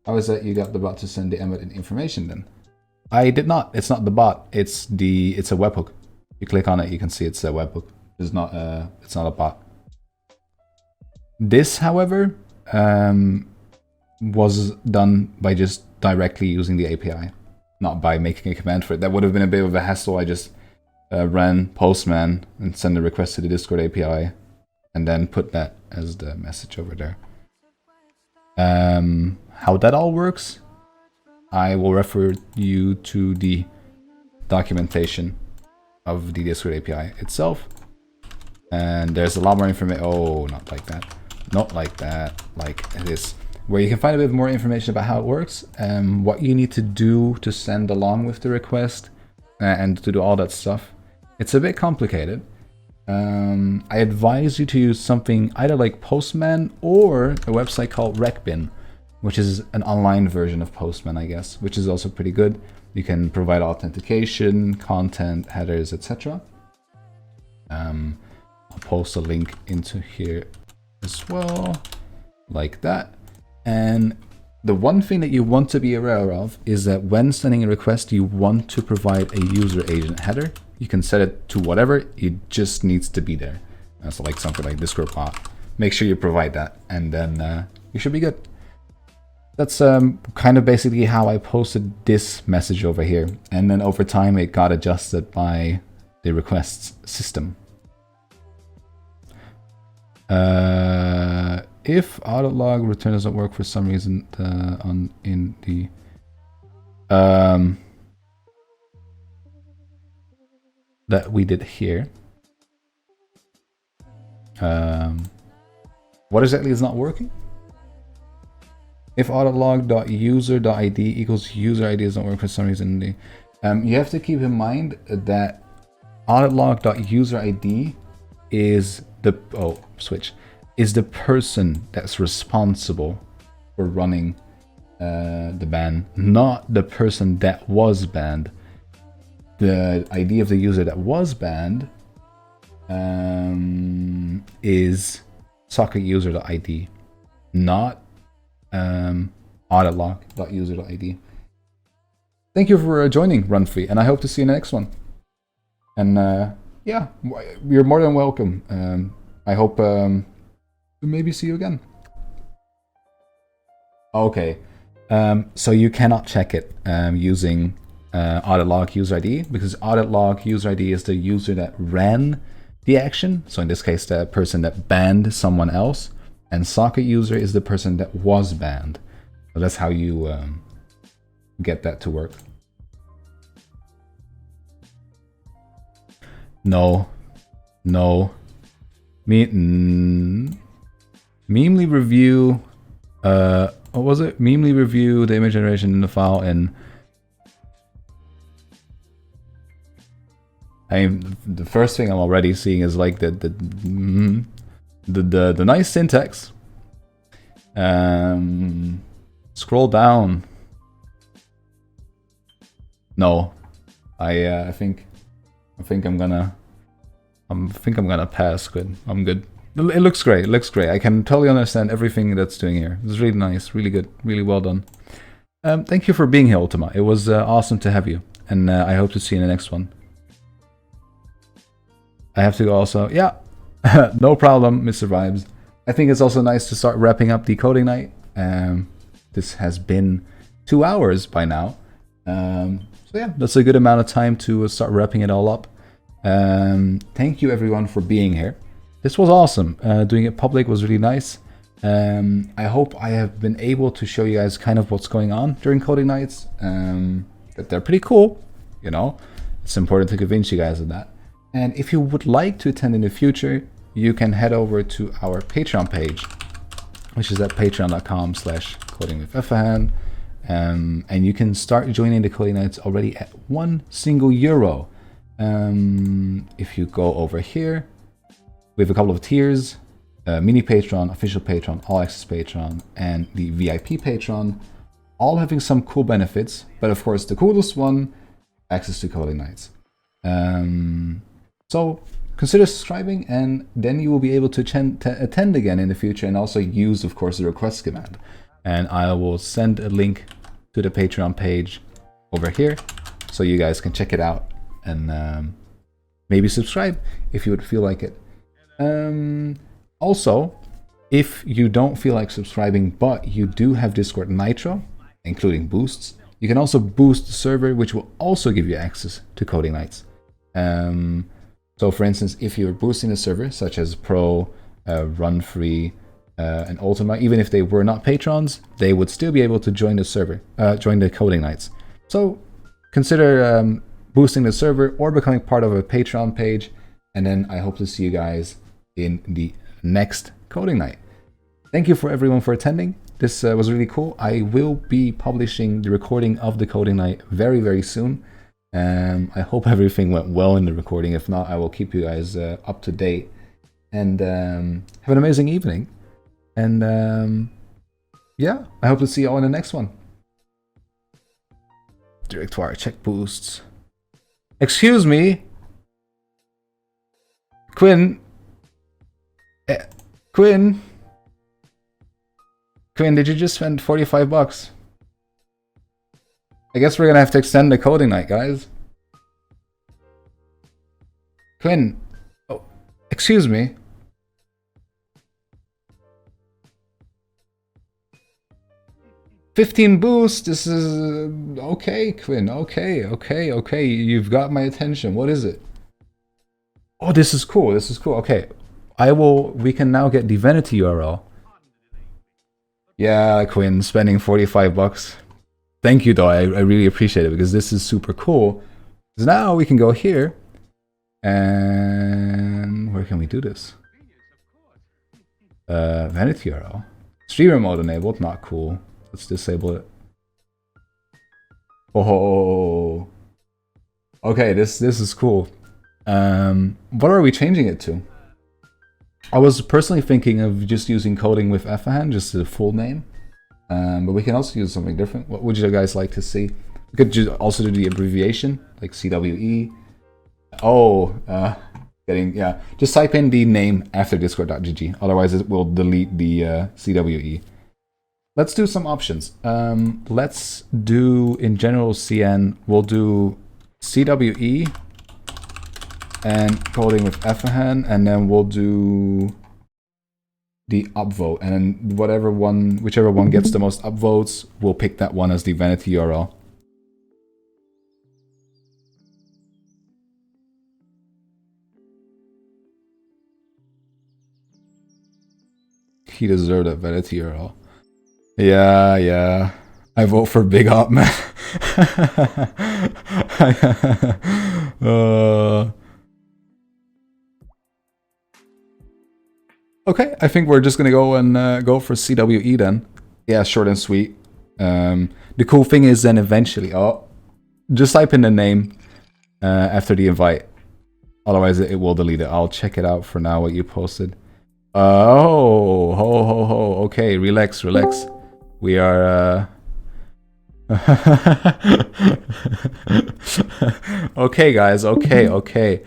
How is that you got the bot to send the embed information then? I did not. It's not the bot. It's a webhook. You click on it, you can see it's a webhook. It's not a bot. This, however, was done by just directly using the API, not by making a command for it. That would have been a bit of a hassle. I just run Postman and send a request to the Discord API, and then put that as the message over there. How that all works, I will refer you to the documentation of the Discord API itself. And there's a lot more information. Oh, not like that. Not like that. Like this. Where you can find a bit more information about how it works, what you need to do to send along with the request, and to do all that stuff. It's a bit complicated. I advise you to use something either like Postman or a website called Recbin, which is an online version of Postman, I guess, which is also pretty good. You can provide authentication, content, headers, etc. I'll post a link into here as well, like that. And the one thing that you want to be aware of is that when sending a request, you want to provide a user agent header. You can set it to whatever, it just needs to be there. So like something like Discord bot. Make sure you provide that, and then you should be good. That's kind of basically how I posted this message over here. And then over time, it got adjusted by the requests system. If audit log return doesn't work for some reason in the that we did here, what exactly is not working? If audit log.user.id equals user ID doesn't work for some reason, you have to keep in mind that audit log.user.id is the is the person that's responsible for running the ban, not the person that was banned. The ID of the user that was banned is socketUser.id, not auditlog.user.id. Thank you for joining Runfree, and I hope to see you in the next one. And yeah, you're more than welcome. I hope to maybe see you again. Okay, so you cannot check it using auditlog user ID, because auditlog user ID is the user that ran the action. So in this case, the person that banned someone else, and socket user is the person that was banned. So that's how you get that to work. No. Memely review. What was it? Memely review the image generation in the file, and the first thing I'm already seeing is like the nice syntax. Scroll down. No, I think I'm gonna pass. Good, I'm good. It looks great. It looks great. I can totally understand everything that's doing here. It's really nice, really good, really well done. Thank you for being here, Ultima. It was awesome to have you, and I hope to see you in the next one. I have to go also. Yeah, no problem, Mr. Vibes. I think it's also nice to start wrapping up the coding night. This has been 2 hours by now. So yeah, that's a good amount of time to start wrapping it all up. Thank you everyone for being here. This was awesome. Doing it public was really nice. I hope I have been able to show you guys kind of what's going on during coding nights. That they're pretty cool, you know. It's important to convince you guys of that. And if you would like to attend in the future, you can head over to our Patreon page, which is at patreon.com/codingwithFahan. And you can start joining the coding nights already at €1. If you go over here, we have a couple of tiers: mini Patreon, official Patreon, all access Patreon, and the VIP Patreon, all having some cool benefits. But of course, the coolest one, access to coding nights. So consider subscribing, and then you will be able to attend again in the future, and also use, of course, the request command. And I will send a link to the Patreon page over here, so you guys can check it out and maybe subscribe if you would feel like it. Also, if you don't feel like subscribing, but you do have Discord Nitro, including boosts, you can also boost the server, which will also give you access to coding nights. So for instance, if you're boosting a server such as Pro, Run Free, and Ultima, even if they were not patrons, they would still be able to join the server, join the coding nights. So consider boosting the server or becoming part of a Patreon page, and then I hope to see you guys in the next coding night. Thank you for everyone for attending. This was really cool. I will be publishing the recording of the coding night very, very soon. I hope everything went well in the recording. If not, I will keep you guys up to date. And have an amazing evening. And yeah, I hope to see you all in the next one. Directoire check boosts. Excuse me, Quinn. Quinn, did you just spend 45 bucks? I guess we're gonna have to extend the coding night, guys. Quinn, oh, excuse me. $15 boost. This is okay, Quinn. Okay. You've got my attention. What is it? Oh, this is cool. Okay, we can now get the vanity URL. Yeah, Quinn, spending 45 bucks. Thank you, though. I really appreciate it because this is super cool. Because now we can go here. And where can we do this? Vanity URL. Streamer mode enabled. Not cool. Let's disable it. Oh. Okay, this is cool. What are we changing it to? I was personally thinking of just using coding with Effahan, just the full name. But we can also use something different. What would you guys like to see? We could also do the abbreviation, like CWE. Oh, just type in the name after discord.gg. Otherwise it will delete the CWE. Let's do some options. Let's do, in general CN, we'll do CWE and coding with Effahan, and then we'll do the upvote, and then whichever one gets the most upvotes, we'll pick that one as the vanity URL. He deserved that vanity URL. Yeah. I vote for Big Op, man. Okay, I think we're just gonna go and go for CWE then. Yeah, short and sweet. The cool thing is then eventually, just type in the name after the invite. Otherwise it will delete it. I'll check it out for now what you posted. Oh, okay, relax. We are, okay, guys, okay.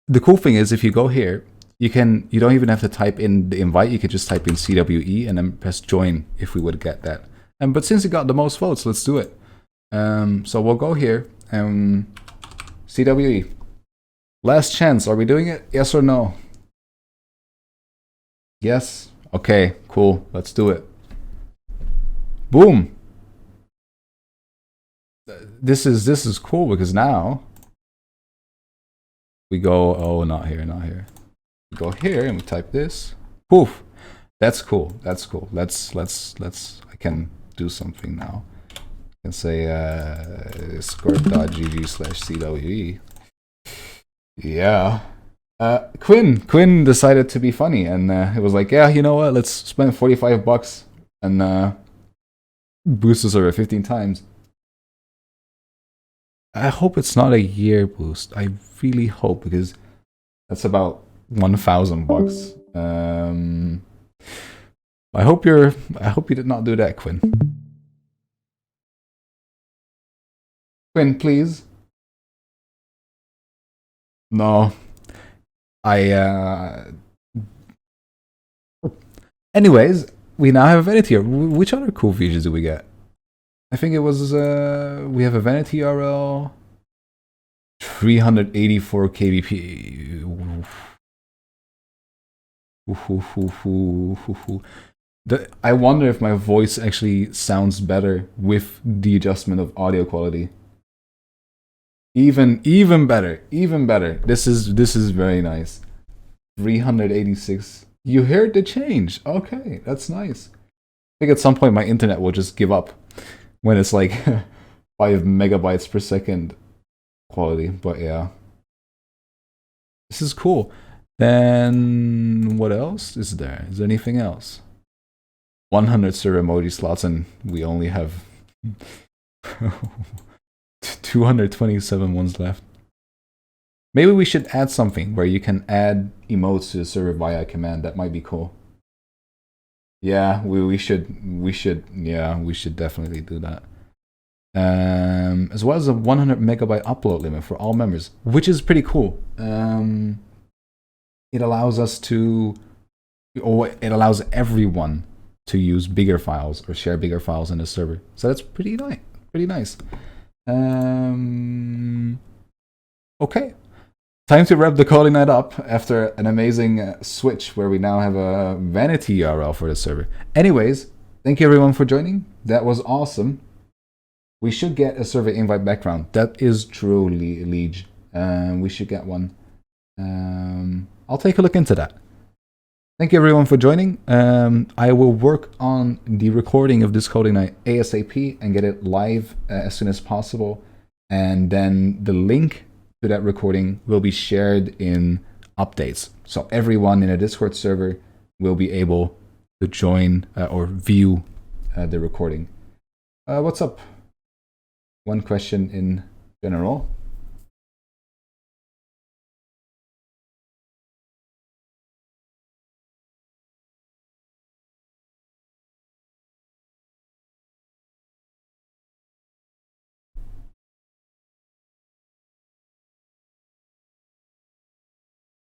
The cool thing is if you go here, you don't even have to type in the invite, you could just type in CWE and then press join if we would get that. But since it got the most votes, let's do it. So we'll go here, CWE. Last chance, are we doing it? Yes or no? Yes? Okay, cool. Let's do it. Boom! This is cool because now we go, oh, not here. We go here and we type this. Poof! That's cool. Let's, I can do something now. I can say discord.gg/CWE. Yeah. Quinn decided to be funny, and it was like, yeah, you know what? Let's spend 45 bucks and boost the server 15 times. I hope it's not a year boost. I really hope, because that's about 1,000 bucks. I hope you did not do that, Quinn. Quinn, please. No. Anyways, we now have a vanity here. Which other cool features do we get? I think it was, we have a vanity URL, 384 kbp. I wonder if my voice actually sounds better with the adjustment of audio quality. Even better, even better. This is very nice. 386. You heard the change. Okay, that's nice. I think at some point my internet will just give up when it's like 5 megabytes per second quality. But yeah, this is cool. Then what else is there? Is there anything else? 100 server emoji slots, and we only have 227 ones left. Maybe we should add something where you can add emotes to the server via command. That might be cool. Yeah, we should definitely do that. As well as a 100 megabyte upload limit for all members, which is pretty cool. It allows us to, or it allows everyone to use bigger files or share bigger files in the server. So that's pretty nice. Pretty nice. Okay. Time to wrap the calling night up after an amazing switch where we now have a vanity URL for the server. Anyways, thank you everyone for joining. That was awesome. We should get a server invite background. That is true, Liege. We should get one. I'll take a look into that. Thank you everyone for joining. I will work on the recording of this coding night ASAP and get it live as soon as possible. And then the link to that recording will be shared in updates. So everyone in a Discord server will be able to join or view the recording. What's up? One question in general.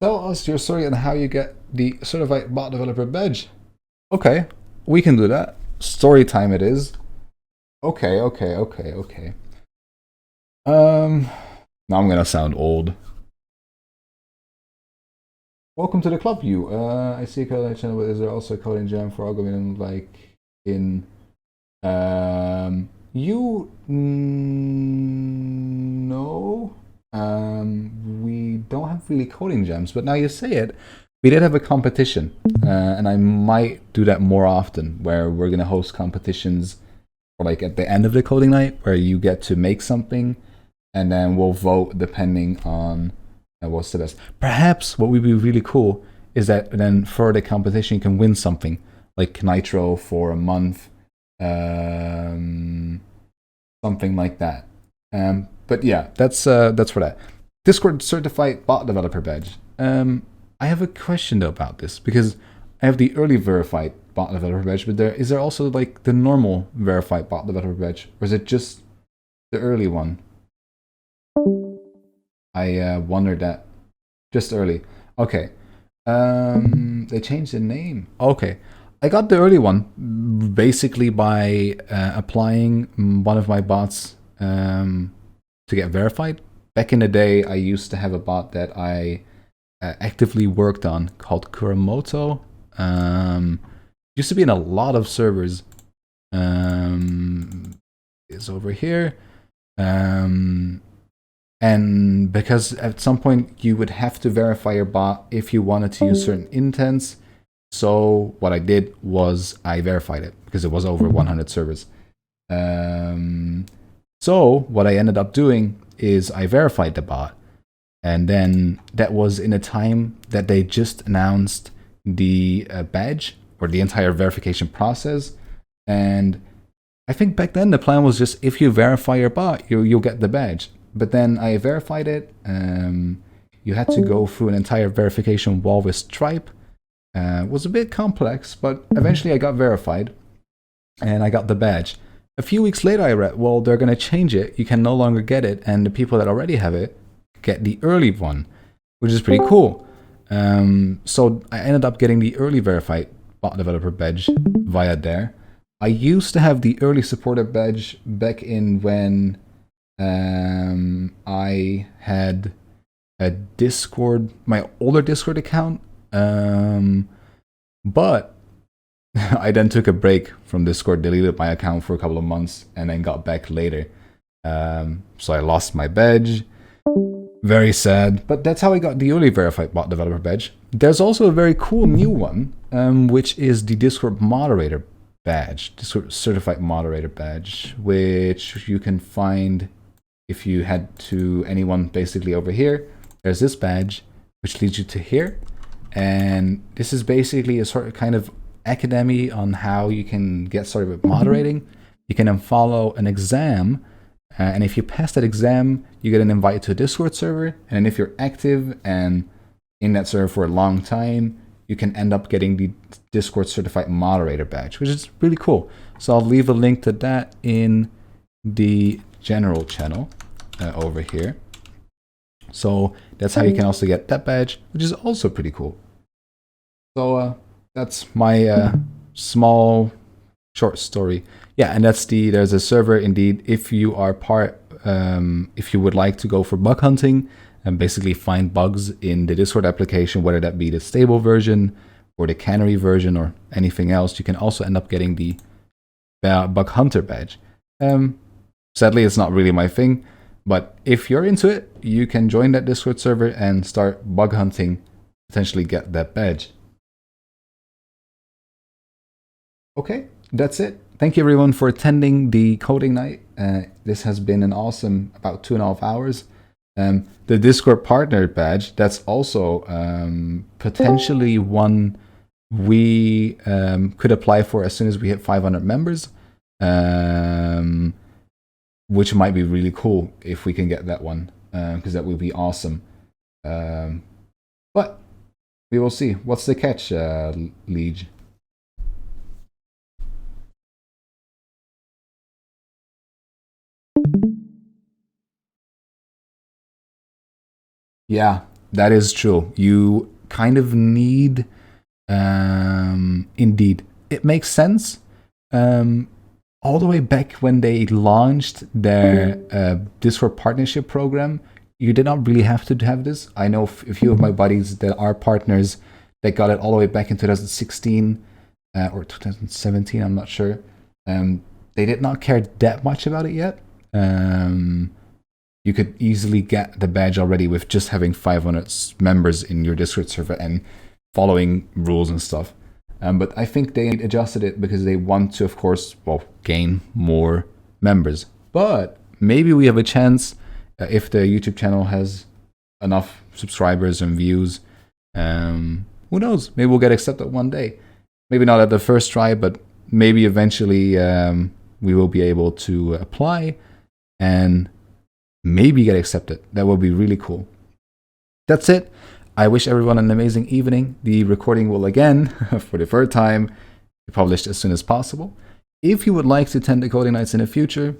Tell us your story and how you get the certified bot developer badge. Okay, we can do that. Story time it is. Okay. Now I'm gonna sound old. Welcome to the club, you. I see a coding channel, but is there also a coding jam for Algorithm like in you no. We don't have really coding jams, but now you say it, we did have a competition, and I might do that more often, where we're gonna host competitions, like at the end of the coding night, where you get to make something, and then we'll vote depending on what's the best. Perhaps what would be really cool is that then for the competition you can win something, like Nitro for a month, something like that. But yeah, that's for that. Discord certified bot developer badge. I have a question though about this, because I have the early verified bot developer badge, but is there also like the normal verified bot developer badge, or is it just the early one? I wondered that. Just early. Okay. They changed the name. Okay. I got the early one basically by applying one of my bots to get verified. Back in the day, I used to have a bot that I actively worked on called Kuramoto. Used to be in a lot of servers. Is over here. And because at some point you would have to verify your bot if you wanted to use certain intents. So what I did was I verified it because it was over 100 servers. So what I ended up doing is I verified the bot. And then that was in a time that they just announced the badge or the entire verification process. And I think back then the plan was just if you verify your bot, you'll get the badge. But then I verified it. You had to go through an entire verification wall with Stripe. It was a bit complex, but eventually I got verified and I got the badge. A few weeks later I read, well, they're going to change it. You can no longer get it, and the people that already have it get the early one, which is pretty cool. So I ended up getting the early verified bot developer badge via there. I used to have the early supporter badge back in when I had a Discord, my older Discord account, but I then took a break from Discord, deleted my account for a couple of months, and then got back later. So I lost my badge, Very sad, but that's how I got the only verified bot developer badge. There's also a very cool new one, which is the Discord moderator badge, Discord certified moderator badge, which you can find if you head to anyone basically over here. There's this badge, which leads you to here. And this is basically a sort of kind of academy on how you can get started with moderating. You can then follow an exam. And if you pass that exam, you get an invite to a Discord server. And if you're active and in that server for a long time, you can end up getting the Discord certified moderator badge, which is really cool. So I'll leave a link to that in the general channel over here. So that's how you can also get that badge, which is also pretty cool. So that's my small short story. Yeah, and there's a server indeed. If you are if you would like to go for bug hunting and basically find bugs in the Discord application, whether that be the stable version or the canary version or anything else, you can also end up getting the bug hunter badge. Sadly, it's not really my thing, but if you're into it, you can join that Discord server and start bug hunting, potentially get that badge. Okay, that's it. Thank you everyone for attending the coding night. This has been an awesome about 2.5 hours. The Discord partner badge, that's also potentially one we could apply for as soon as we hit 500 members, which might be really cool if we can get that one, because that would be awesome. But we will see. What's the catch, Liege? Yeah, that is true. You kind of need, indeed, it makes sense. All the way back when they launched their Discord partnership program, you did not really have to have this. I know a few of my buddies that are partners that got it all the way back in 2016 or 2017, I'm not sure. They did not care that much about it yet. You could easily get the badge already with just having 500 members in your Discord server and following rules and stuff. But I think they adjusted it because they want to, of course, well, gain more members. But maybe we have a chance if the YouTube channel has enough subscribers and views. Who knows? Maybe we'll get accepted one day. Maybe not at the first try, but maybe eventually we will be able to apply and maybe get accepted. That would be really cool. That's it. I wish everyone an amazing evening. The recording will again, for the third time, be published as soon as possible. If you would like to attend the coding nights in the future,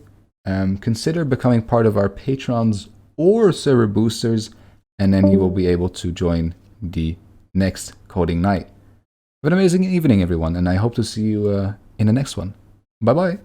consider becoming part of our patrons or server boosters, and then you will be able to join the next coding night. Have an amazing evening, everyone, and I hope to see you in the next one. Bye-bye.